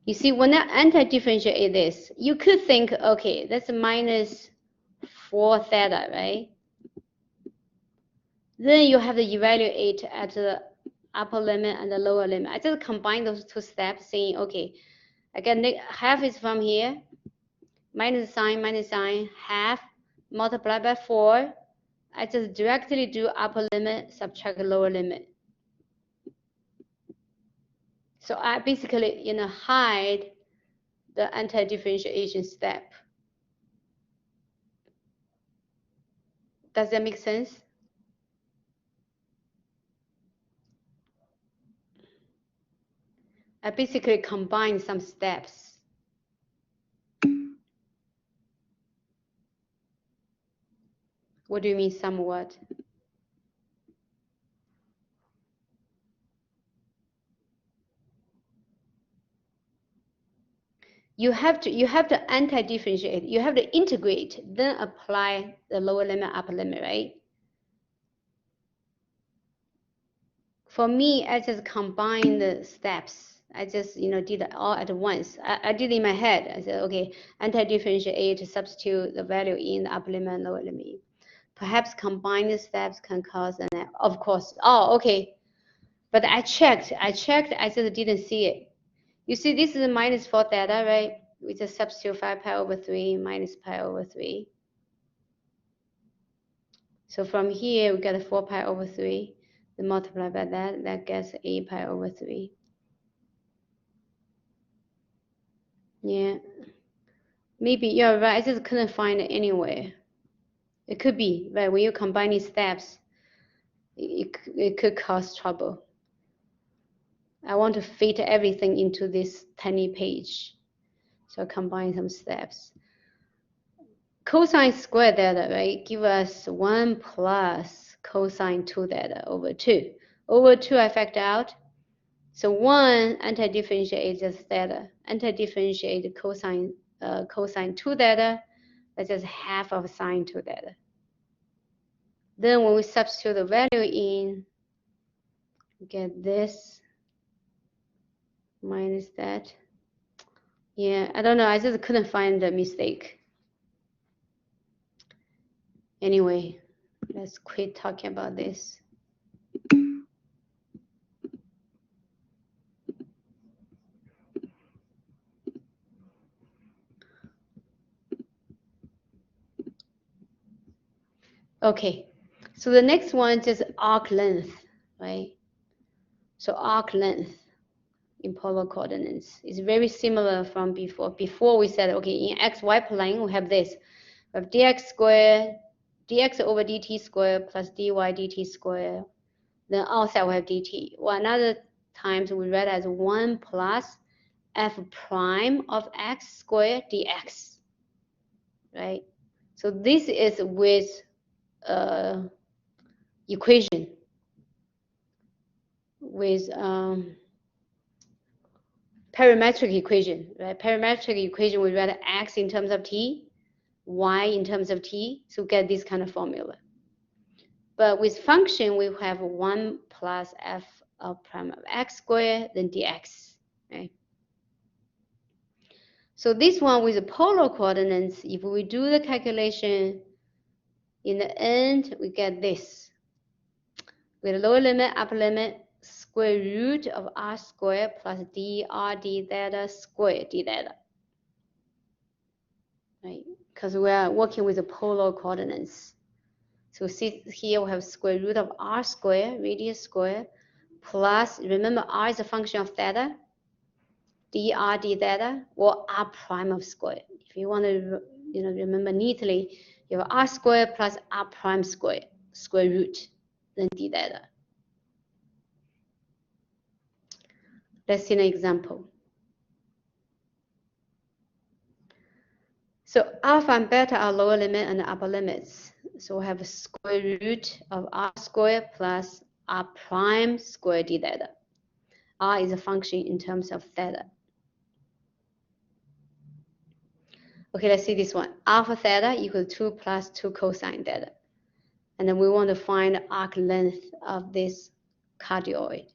You see, when I anti-differentiate this, you could think, okay, that's minus 4 theta, right? Then you have to evaluate at the upper limit and the lower limit. I just combine those two steps, saying, okay, I get half is from here, minus sine, half multiplied by 4. I just directly do upper limit, subtract lower limit. So I basically, hide the anti-differentiation step. Does that make sense? I basically combine some steps. What do you mean somewhat? You have to anti-differentiate. You have to integrate, then apply the lower limit, upper limit, right? For me, I just combine the steps. I just did it all at once. I did it in my head. I said, okay, anti-differentiate to substitute the value in the upper limit and lower limit. Perhaps combine the steps can cause an, of course. Oh, okay. But I checked. I just didn't see it. You see, this is minus 4 theta, right? We just substitute 5 pi over 3 minus pi over 3. So from here, we get 4 pi over 3. Then multiply by that gets 8 pi over 3. Yeah. Maybe you're right. I just couldn't find it anywhere. It could be, right? When you combine these steps, it could cause trouble. I want to fit everything into this tiny page. So I combine some steps. Cosine squared theta, right, give us 1 plus cosine 2 theta over 2. Over 2 I factor out. So 1 anti-differentiate is just theta. Anti-differentiate cosine 2 theta, that's just half of sine 2 theta. Then when we substitute the value in, we get this minus that. Yeah, I don't know. I just couldn't find the mistake. Anyway, let's quit talking about this. Okay, so the next one is just arc length, right? So arc length in polar coordinates is very similar from before. Before we said, okay, in xy plane, we have this. We have dx squared, dx over dt squared plus dy dt squared. Then outside we have dt. Well, another times we read as 1 plus f prime of x squared dx, right? So this is with equation with parametric equation, right? Parametric equation, we read x in terms of t, y in terms of t, so get this kind of formula. But with function, we have 1 plus f of prime of x squared, then dx, right? So this one with the polar coordinates, if we do the calculation, in the end, we get this. With lower limit, upper limit, square root of r squared plus dr d theta squared d theta, right? Because we are working with the polar coordinates. So see here we have square root of r squared, radius squared, plus, remember r is a function of theta, dr d theta, or r prime of square. If you want to remember neatly, you have r squared plus r prime squared, square root, then d theta. Let's see an example. So alpha and beta are lower limit and upper limits. So we have a square root of r squared plus r prime squared d theta. R is a function in terms of theta. Okay, let's see this one. Alpha theta equals 2 plus 2 cosine theta. And then we want to find the arc length of this cardioid.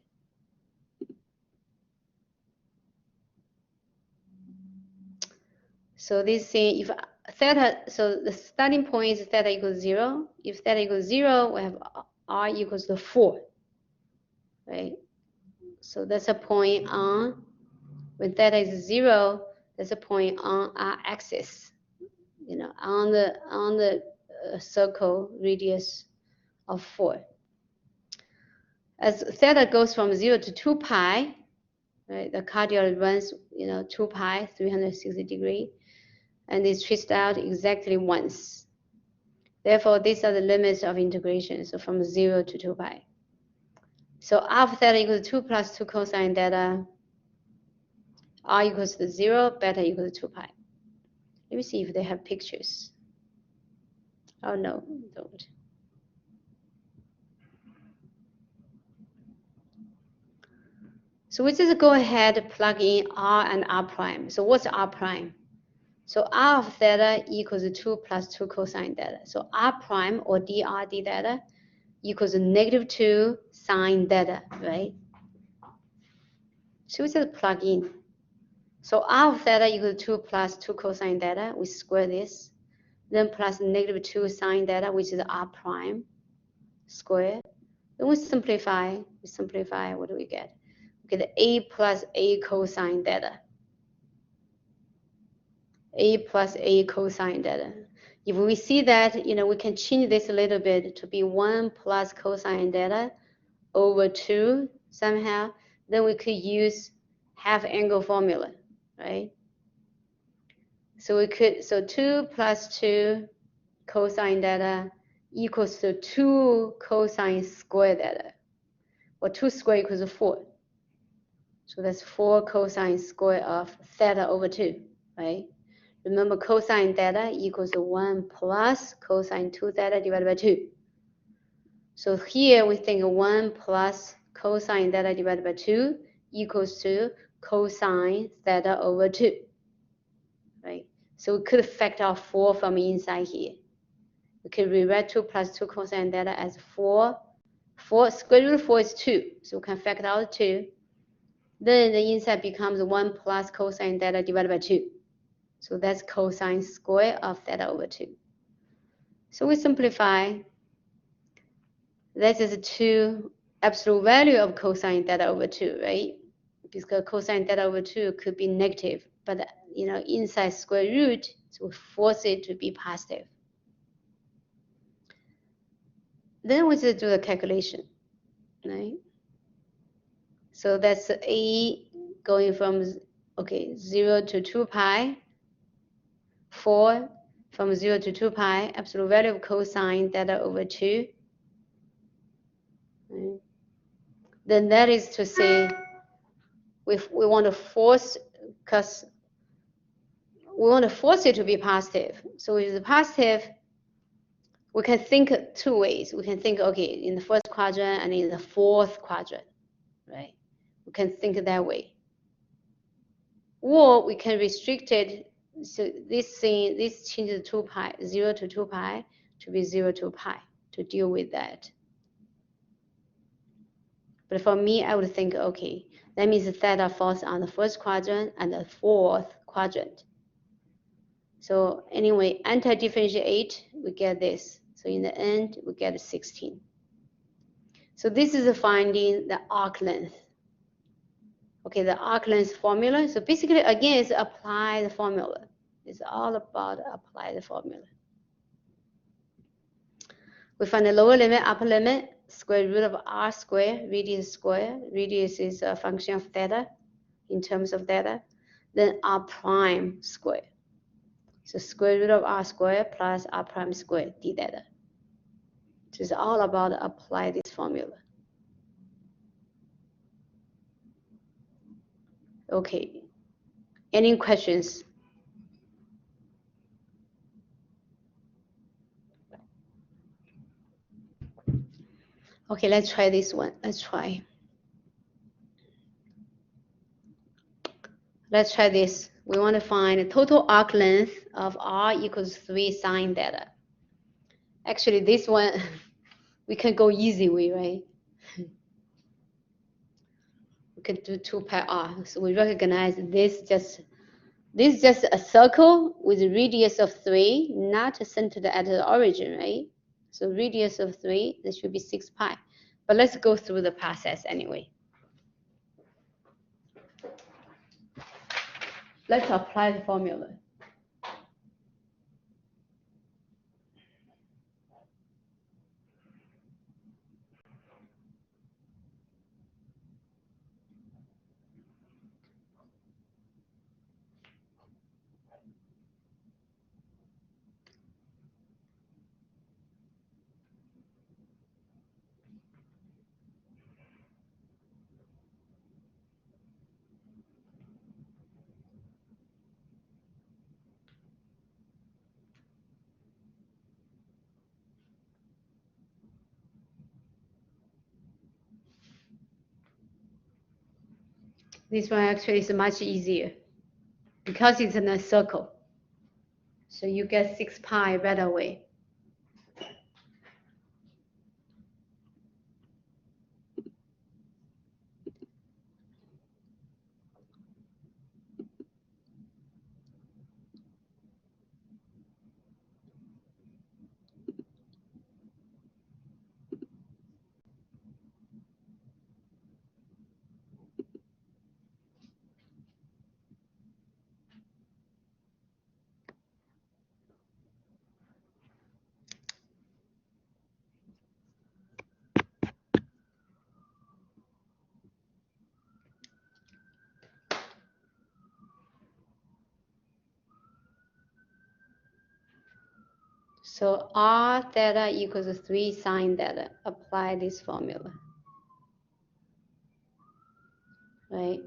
So this thing, if theta, so the starting point is theta equals 0. If theta equals 0, we have r equals to 4, right? So that's a point on, when theta is 0, that's a point on our axis, on the circle radius of 4. As theta goes from 0 to 2 pi, right, the cardioid runs, 2 pi, 360 degrees, and is traced out exactly once. Therefore, these are the limits of integration, so from 0 to 2 pi. So alpha theta equals 2 plus 2 cosine theta. r equals to 0, beta equals to 2 pi. Let me see if they have pictures. Oh, no, don't. So we just go ahead, plug in r and r prime. So what's r prime? So r of theta equals 2 plus 2 cosine theta. So r prime, or dr d theta, equals -2 sine theta, right? So we just plug in. So r of theta equals 2 plus 2 cosine theta. We square this. Then plus -2 sine theta, which is r prime, square. Then we simplify. What do we get? We get a plus a cosine theta. A plus a cosine theta. If we see that, we can change this a little bit to be 1 plus cosine theta over 2 somehow. Then we could use half angle formula, right? So 2 plus 2 cosine theta equals to 2 cosine square theta. Well, 2 square equals 4. So that's 4 cosine square of theta over 2, right? Remember, cosine theta equals 1 plus cosine 2 theta divided by 2. So here we think 1 plus cosine theta divided by 2 equals to cosine theta over 2, right? So we could factor out 4 from inside here. We could rewrite 2 plus 2 cosine theta as 4. Square root of 4 is 2, so we can factor out 2. Then the inside becomes 1 plus cosine theta divided by 2. So that's cosine square of theta over 2. So we simplify. That is 2 absolute value of cosine theta over 2, right? Because cosine theta over 2 could be negative, but inside square root, so we force it to be positive. Then we just do the calculation, right? So that's a going from 0 to 2 pi. 4 from 0 to 2 pi, absolute value of cosine theta over 2. Right? Then that is to say, we want to force, because we want to force it to be positive. So if it's positive, we can think 2 ways. We can think, in the first quadrant and in the fourth quadrant, right? We can think that way. Or we can restrict it. So this changes 2 pi, 0 to 2 pi to be 0 to pi to deal with that. But for me, I would think, that means theta falls on the first quadrant and the fourth quadrant. So anyway, anti-differentiate, we get this. So in the end, we get 16. So this is finding the arc length. The arc length formula. So basically, again, it's apply the formula. It's all about apply the formula. We find the lower limit, upper limit, square root of r square, radius square. Radius is a function of theta in terms of theta. Then r prime square. So square root of r square plus r prime square d theta. So it's all about apply this formula. Okay, any questions? Okay, let's try this one. Let's try this. We want to find the total arc length of r equals 3 sine theta. Actually, this one, we can go easy way, right? We can do 2 pi r. So we recognize this is just a circle with a radius of 3, not centered at the origin, right? So radius of 3, this should be 6 pi. But let's go through the process anyway. Let's apply the formula. This one actually is much easier because it's in a circle. So you get 6 pi right away. So r theta equals 3 sine theta. Apply this formula, right?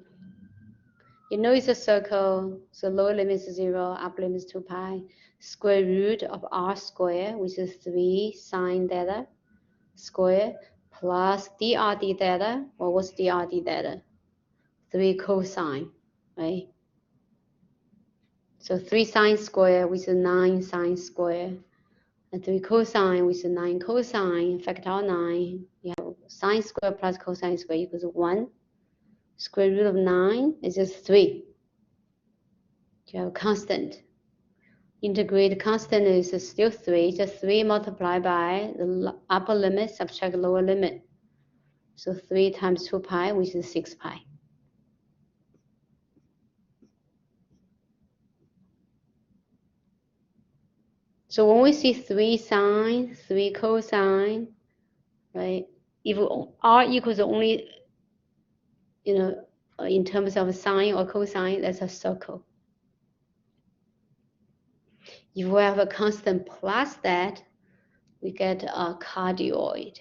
You know it's a circle, so lower limit is 0, upper limit is 2 pi. Square root of r squared, which is 3 sine theta squared, plus dr d theta. Well, what's dr d theta? 3 cosine, right? So 3 sine squared, which is 9 sine squared, and 3 cosine, which is 9 cosine, factor out 9. You have sine squared plus cosine squared equals 1. Square root of 9 is just 3. You have a constant. Integrate constant is still 3, just 3 multiplied by the upper limit, subtract lower limit. So 3 times 2 pi, which is 6 pi. So when we see 3 sine, 3 cosine, right? If r equals only, in terms of sine or cosine, that's a circle. If we have a constant plus that, we get a cardioid.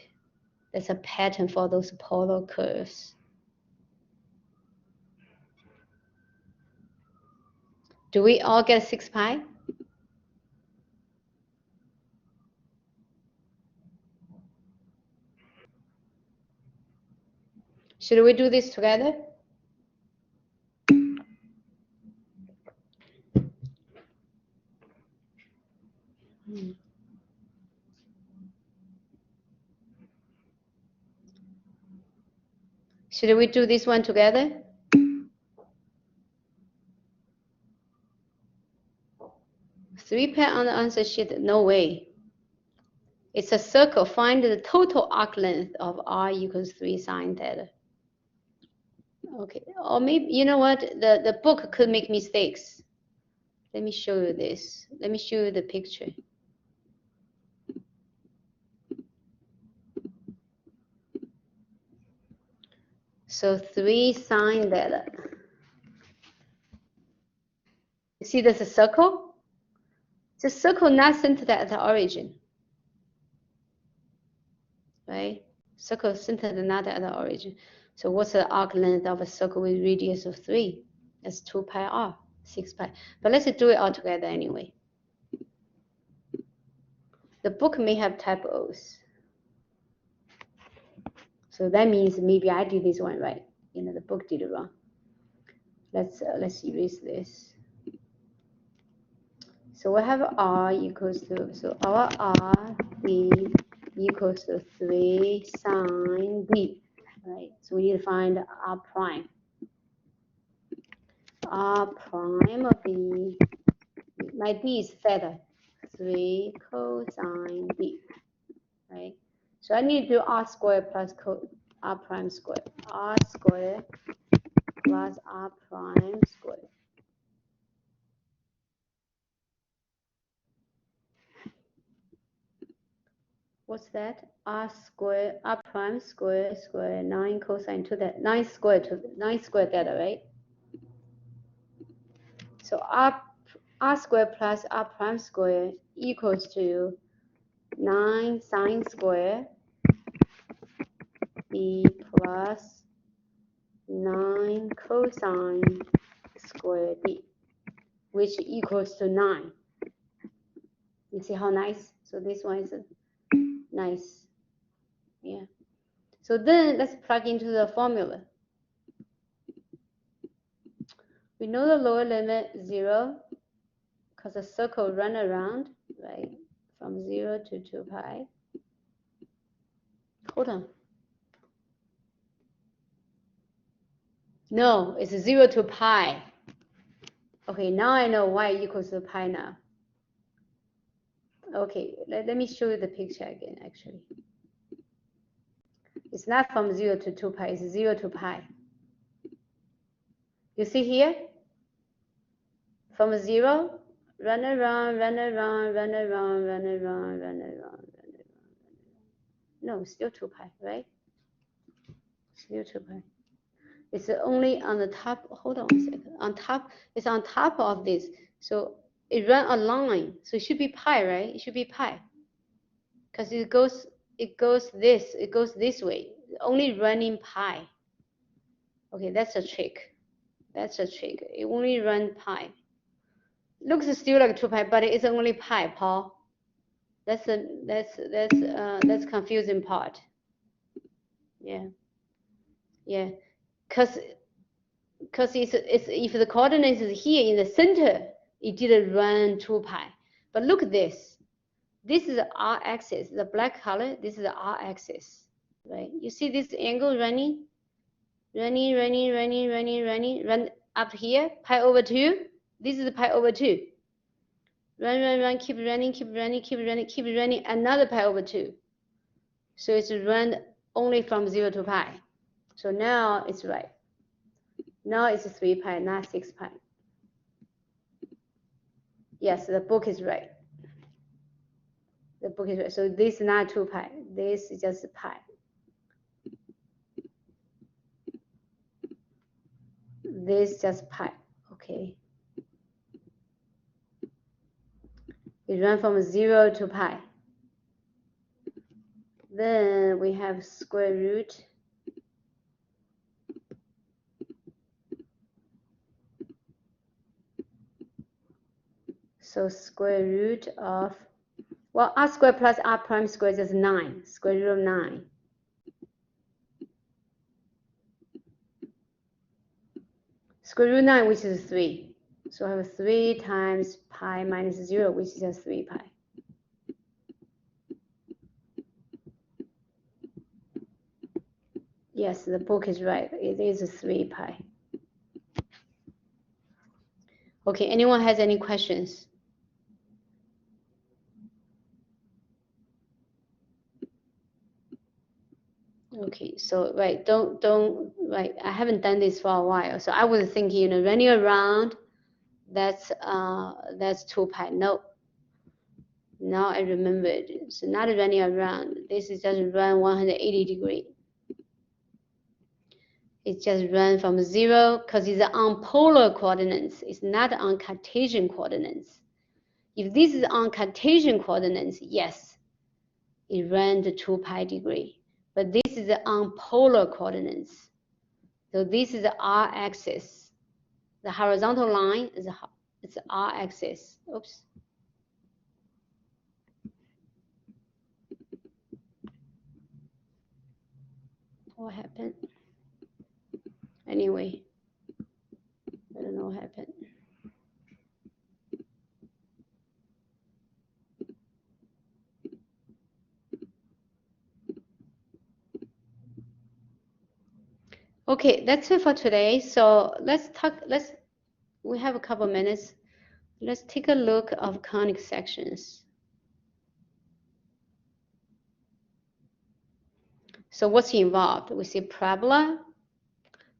That's a pattern for those polar curves. Do we all get 6 pi? Should we do this together? Should we do this one together? 3 pi on the answer sheet? No way. It's a circle. Find the total arc length of r equals 3 sine theta. Okay, or maybe, you know what? The book could make mistakes. Let me show you this. Let me show you the picture. So 3 sine theta. You see there's a circle? It's a circle not centered at the origin. Right? Circle centered not at the origin. So what's the arc length of a circle with radius of 3? That's 2 pi r, 6 pi. But let's do it all together anyway. The book may have typos. So that means maybe I did this one right. The book did it wrong. Let's erase this. So we have r equals to, so our r b equals to 3 sine b, right? So we need to find r prime. R prime of b, my b is theta, 3 cosine b, right? So I need to do r squared plus r prime squared. R squared plus r prime squared. What's that? R squared, r prime squared, 9 cosine to that, 9 squared theta, right? So r squared plus r prime squared equals to 9 sine squared b plus 9 cosine squared b, which equals to 9. You see how nice? So this one is nice. Yeah. So then let's plug into the formula. We know the lower limit 0 because the circle run around, right, from 0 to 2 pi. Hold on. No, it's 0 to pi. Okay, now I know y equals to pi now. Okay, let me show you the picture again, actually. It's not from 0 to 2 pi, it's 0 to pi. You see here? From 0, run around, run around, run around, run around, run around, run around. No, still 2 pi, right? Still 2 pi. It's only on the top, hold on a second. On top, it's on top of this. So it run a line. So it should be pi, right? It should be pi. Because it goes this way. Only running pi. Okay, that's a trick. That's a trick. It only run pi. Looks still like 2 pi, but it's only pi, Paul. That's confusing part. Yeah. Yeah. Because it's if the coordinates is here in the center, it didn't run 2 pi. But look at this. This is the r-axis, the black color. This is the r-axis, right? You see this angle run up here, pi over 2. This is pi over 2. Run, keep running, another pi over 2. So it's run only from 0 to pi. So now it's right. Now it's 3 pi, not 6 pi. Yes, the book is right. The book is right. So this is not 2 pi. This is just pi. This is just pi. Okay. It runs from 0 to pi. Then we have square root. So square root of, well, r squared plus r prime squared is 9. Square root of 9. Square root of 9, which is 3. So I have 3 times pi minus 0, which is just 3 pi. Yes, the book is right. It is 3 pi. Okay, anyone has any questions? Okay, so right, right. I haven't done this for a while, so I was thinking, running around, that's 2 pi. No. Now I remembered. So not running around. This is just run 180 degree. It just run from 0 because it's on polar coordinates. It's not on Cartesian coordinates. If this is on Cartesian coordinates, yes, it ran to 2 pi degree. But this is on polar coordinates. So this is the r-axis. The horizontal line is it's r-axis. Oops. What happened? Anyway, I don't know what happened. Okay, that's it for today. So we have a couple minutes. Let's take a look of conic sections. So what's involved? We see parabola.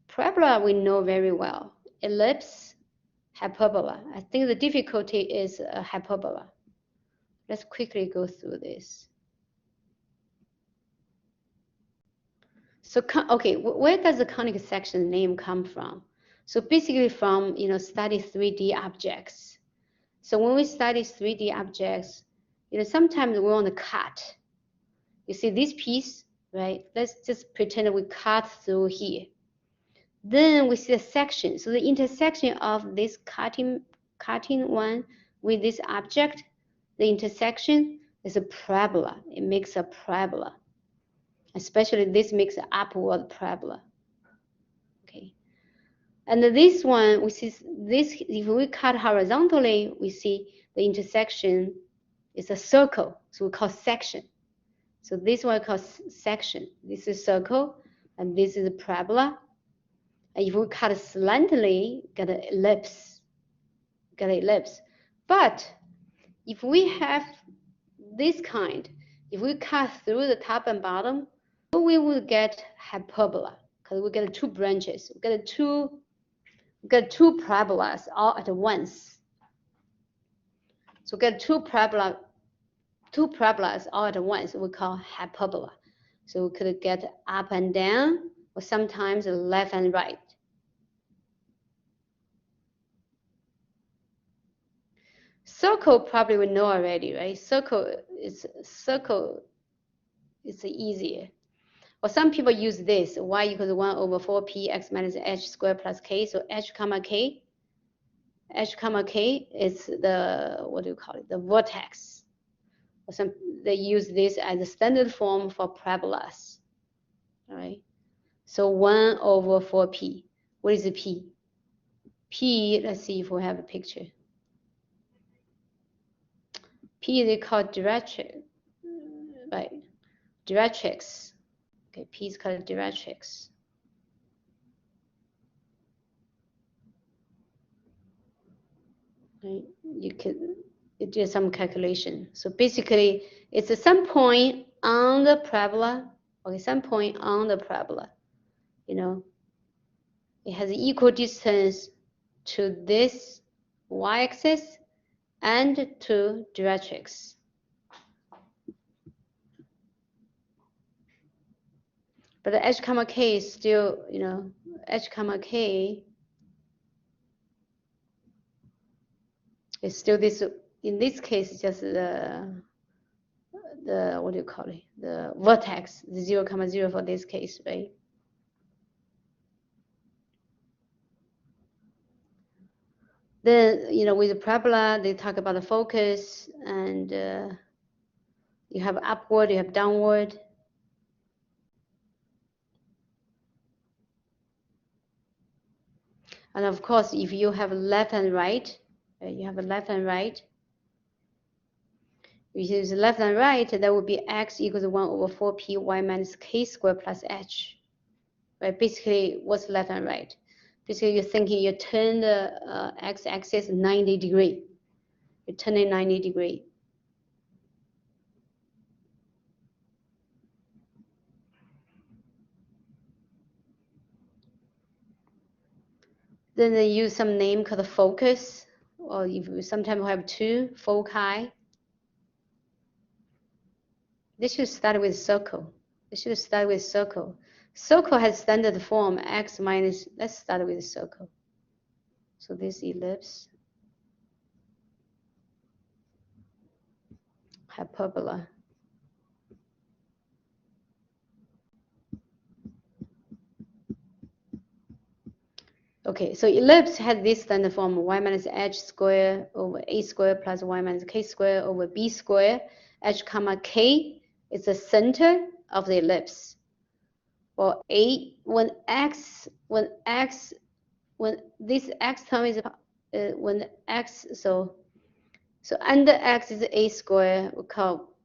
Parabola we know very well. Ellipse, hyperbola. I think the difficulty is hyperbola. Let's quickly go through this. So, okay, where does the conic section name come from? So basically from, study 3D objects. So when we study 3D objects, sometimes we want to cut. You see this piece, right? Let's just pretend we cut through here. Then we see a section. So the intersection of this cutting one with this object, the intersection is a parabola. It makes a parabola. Especially this makes an upward parabola. Okay. And this one, we see this, if we cut horizontally, we see the intersection is a circle, so we call section. So this one calls section. This is circle, and this is a parabola. And if we cut slantingly, get an ellipse. Get an ellipse. But if we have this kind, if we cut through the top and bottom, we will get hyperbola, because we get two branches. We get two parabolas all at once. So we get two parabolas all at once. We call hyperbola. So we could get up and down, or sometimes left and right. Circle probably we know already, right? Circle is easier. Or some people use this, y equals 1 over 4p x minus h squared plus k. So h comma k is the, what do you call it, the vertex. Or they use this as a standard form for parabolas. All right. So 1 over 4p. What is the p? P, let's see if we have a picture. P is called directrix, right? Directrix. Okay, P is called directrix. Right? You do some calculation. So basically, it's some point on the parabola. Okay, some point on the parabola. You know, it has equal distance to this y-axis and to directrix. But the h comma k is still, you know, h comma k is still this. In this case, just the what do you call it? The vertex, the 0, 0 for this case, right? Then, you know, with the parabola, they talk about the focus, and you have upward, you have downward. And of course, if you have left and right, you have a left and right. If you use left and right, that would be x equals 1 over 4p y minus k squared plus h. Right? Basically, what's left and right? Basically, you're thinking you turn the x-axis 90 degree. You turn it 90 degree. Then they use some name called focus, or you sometimes have two foci. They should start with circle. They should start with circle. Circle has standard form x minus, let's start with circle. So this ellipse, hyperbola. Okay, so ellipse has this standard form, y minus h squared over a squared plus y minus k squared over b squared. H comma k is the center of the ellipse. Well, when this x term is when x, so under x is a square, we call,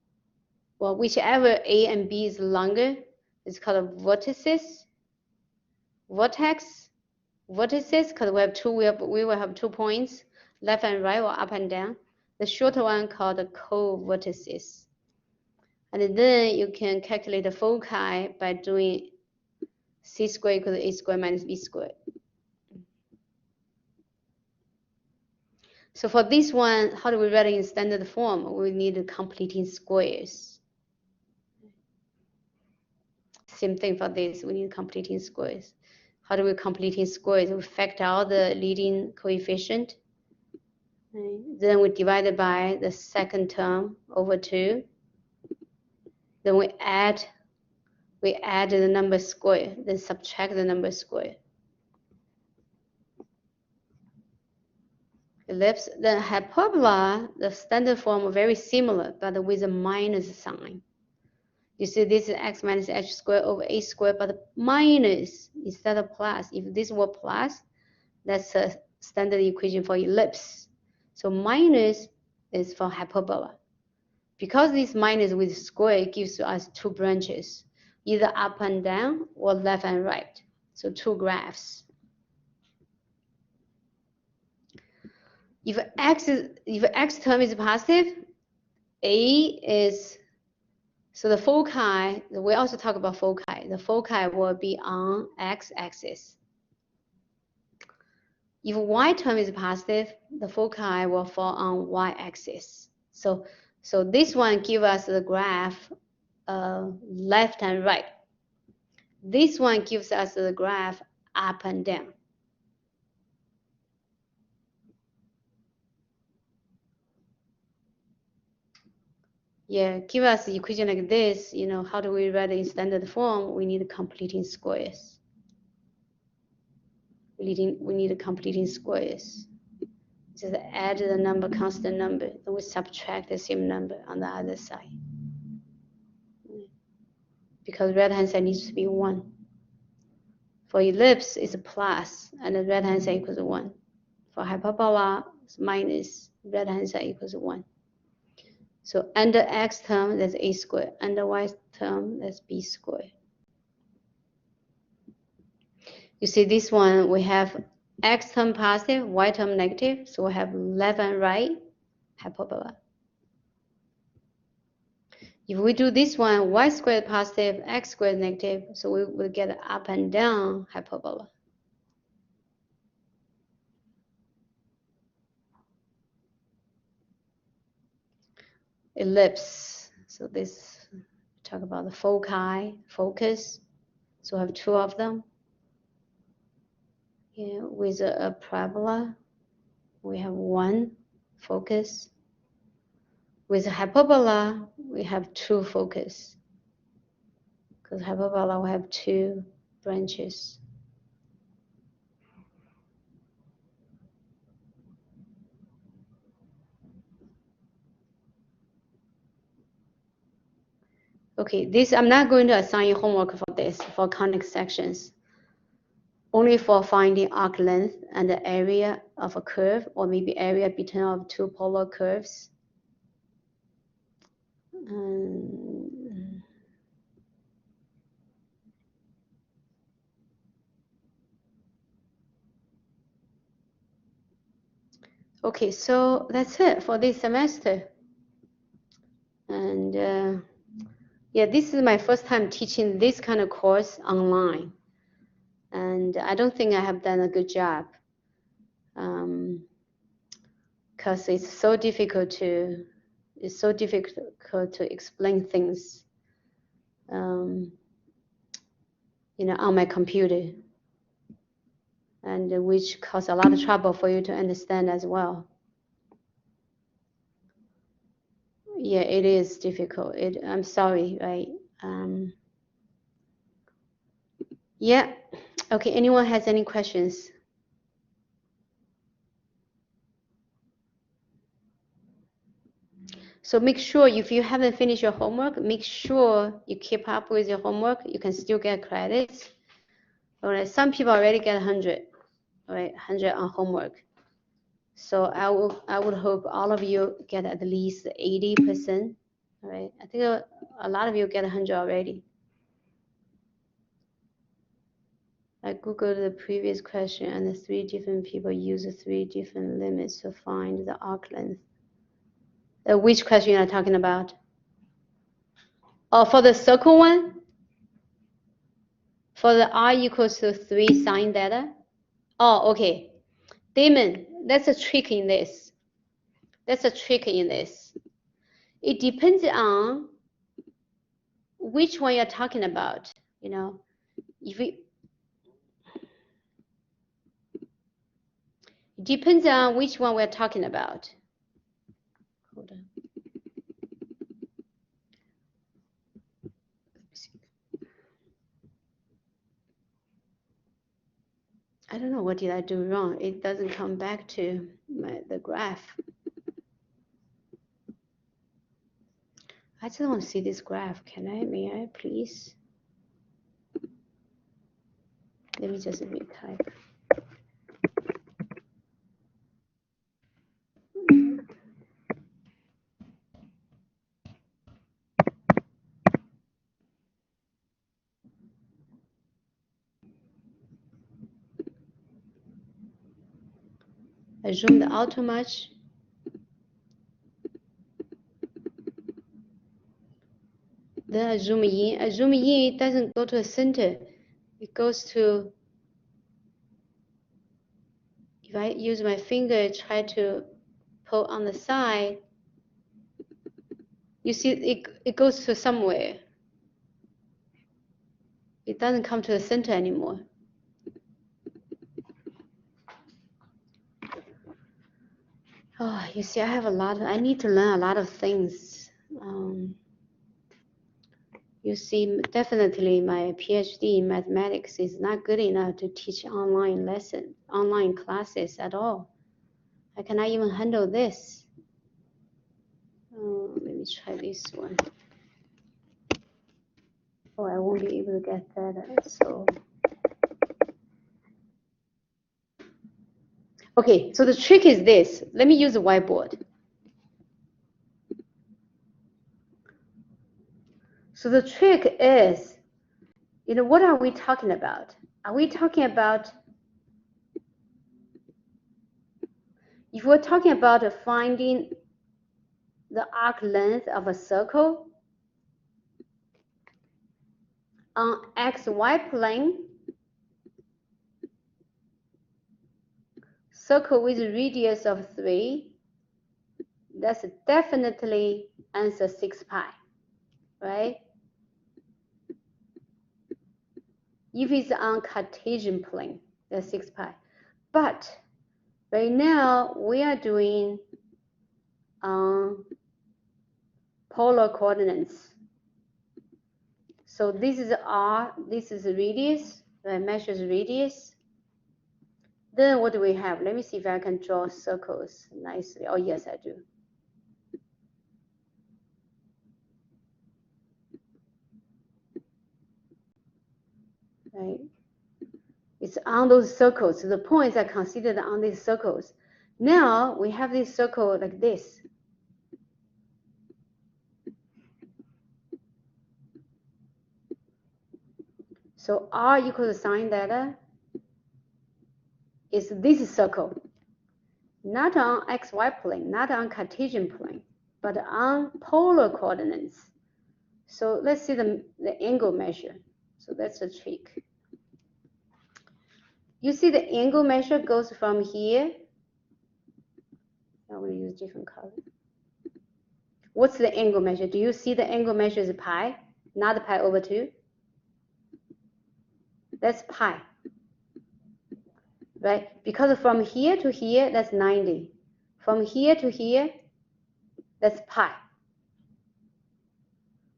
well, whichever a and b is longer, it's called vertices. Vertices, because we will have 2 points, left and right or up and down. The shorter one called the co-vertices. And then you can calculate the foci by doing c squared equals a squared minus b squared. So for this one, how do we write it in standard form? We need completing squares. Same thing for this, we need completing squares. How do we completing squares? We factor out the leading coefficient. Right. Then we divide it by the second term over 2. Then we add the number square, then subtract the number square. Ellipse, the hyperbola, the standard form very similar, but with a minus sign. You see this is x minus h squared over a squared, but minus instead of plus. If this were plus, That's a standard equation for ellipse. So minus is for hyperbola. Because this minus with square gives us two branches, either up and down or left and right. So two graphs. If x term is positive, A is, so the foci, we also talk about foci. The foci will be on x-axis. If y term is positive, the foci will fall on y-axis. So this one gives us the graph left and right. This one gives us the graph up and down. Yeah, give us the equation like this, you know, how do we write it in standard form? We need completing squares. We need completing squares. Just add the number, constant number, then we subtract the same number on the other side. Because right-hand side needs to be 1. For ellipse, it's a plus, and the right-hand side equals 1. For hyperbola, it's minus, right-hand side equals 1. So under x term, that's a squared. Under y term, that's b squared. You see this one, we have x term positive, y term negative. So we have left and right hyperbola. If we do this one, y squared positive, x squared negative, so we will get up and down hyperbola. Ellipse. So this, talk about the foci, focus. So we have 2 of them. Yeah, with a parabola, we have 1 focus. With a hyperbola, we have 2 focus. Because hyperbola will have 2 branches. Okay, this I'm not going to assign you homework for this, for conic sections. Only for finding arc length and the area of a curve, or maybe area between of 2 polar curves. Okay, so that's it for this semester. And yeah, this is my first time teaching this kind of course online. And I don't think I have done a good job. Because it's so difficult to explain things, you know, on my computer, and which cause a lot of trouble for you to understand as well. Yeah, it is difficult. I'm sorry, right? Yeah. Okay. Anyone has any questions? So make sure if you haven't finished your homework, make sure you keep up with your homework. You can still get credits. All right. Some people already get 100, right? 100 on homework. So I would hope all of you get at least 80%. All right. I think a lot of you get 100 already. I googled the previous question, and the 3 different people use 3 different limits to find the arc length. Which question are you talking about? Oh, for the circle one? For the r equals to 3 sine theta? Oh, okay. Damon, that's a trick in this. That's a trick in this. It depends on which one you're talking about. You know, if it depends on which one we're talking about. Hold on. I don't know, what did I do wrong? It doesn't come back to the graph. I just want to see this graph. May I please? Let me just retype. I zoomed out too much. Then I zoom in. I zoom in, it doesn't go to the center. It goes to, if I use my finger, try to pull on the side, you see it goes to somewhere. It doesn't come to the center anymore. Oh, you see, I need to learn a lot of things. You see, definitely my PhD in mathematics is not good enough to teach online classes at all. I cannot even handle this. Let me try this one. Oh, I won't be able to get that. So, okay, so the trick is this. Let me use a whiteboard. So the trick is, what are we talking about? Are we talking about, if we're talking about finding the arc length of a circle on xy plane, circle with radius of 3, that's definitely answer 6 pi, right? If it's on Cartesian plane, that's 6 pi. But right now, we are doing polar coordinates. So this is r, this is radius, that measures radius. Then what do we have? Let me see if I can draw circles nicely. Oh, yes, I do. Right? It's on those circles. So the points are considered on these circles. Now we have this circle like this. So r equals sine theta is this circle, not on xy plane, not on Cartesian plane, but on polar coordinates. So let's see the angle measure. So that's the trick. You see the angle measure goes from here. I will use different color. What's the angle measure? Do you see the angle measure is pi, not pi over 2? That's pi, right? Because from here to here, that's 90. From here to here, that's pi.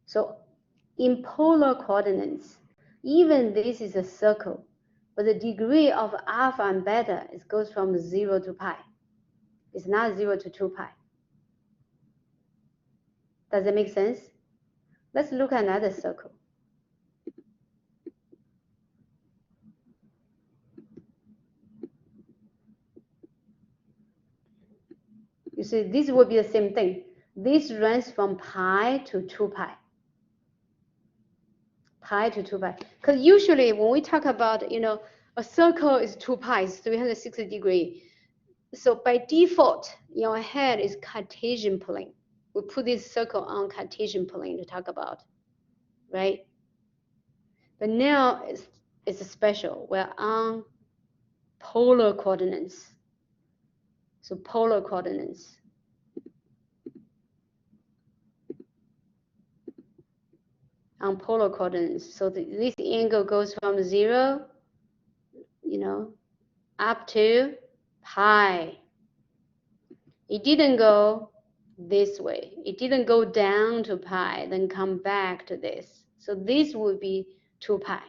So in polar coordinates, even this is a circle, but the degree of alpha and beta goes from 0 to pi. It's not 0 to 2 pi. Does that make sense? Let's look at another circle. You see, this would be the same thing. This runs from pi to 2 pi. Pi to 2 pi. Because usually when we talk about, a circle is 2 pi, it's 360 degrees. So by default, your head is Cartesian plane. We put this circle on Cartesian plane to talk about, right? But now it's special. We're on polar coordinates. So polar coordinates. On polar coordinates. So this angle goes from 0, up to pi. It didn't go this way. It didn't go down to pi, then come back to this. So this would be 2 pi.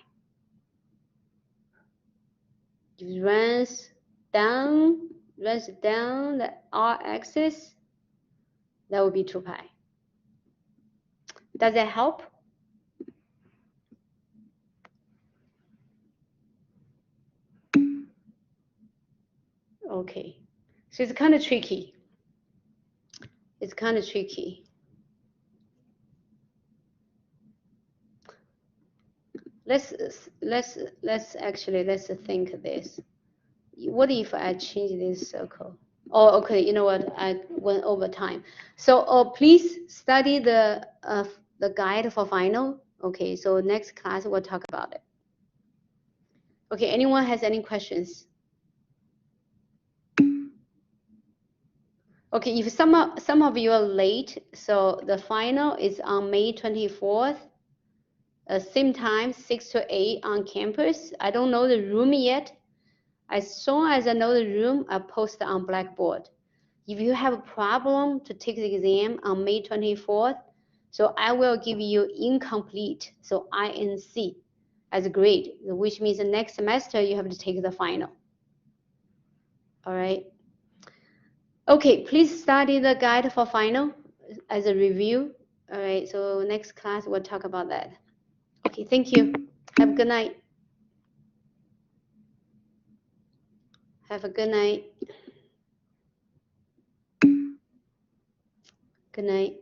It runs down the r-axis, that would be 2 pi. Does that help? Okay, so it's kind of tricky. It's kind of tricky. Let's think this. what if I change this circle? Oh, okay, you know what, I went over time. So please study the guide for final. Okay, so next class we'll talk about it. Okay, anyone has any questions? Okay, if some of you are late, so the final is on May 24th, same time, 6 to 8 on campus. I don't know the room yet. As soon as I know the room, I post it on Blackboard. If you have a problem to take the exam on May 24th, so I will give you incomplete, so INC, as a grade, which means the next semester you have to take the final. All right. Okay, please study the guide for final as a review. All right, so next class we'll talk about that. Okay, thank you. Have a good night. Have a good night. Good night.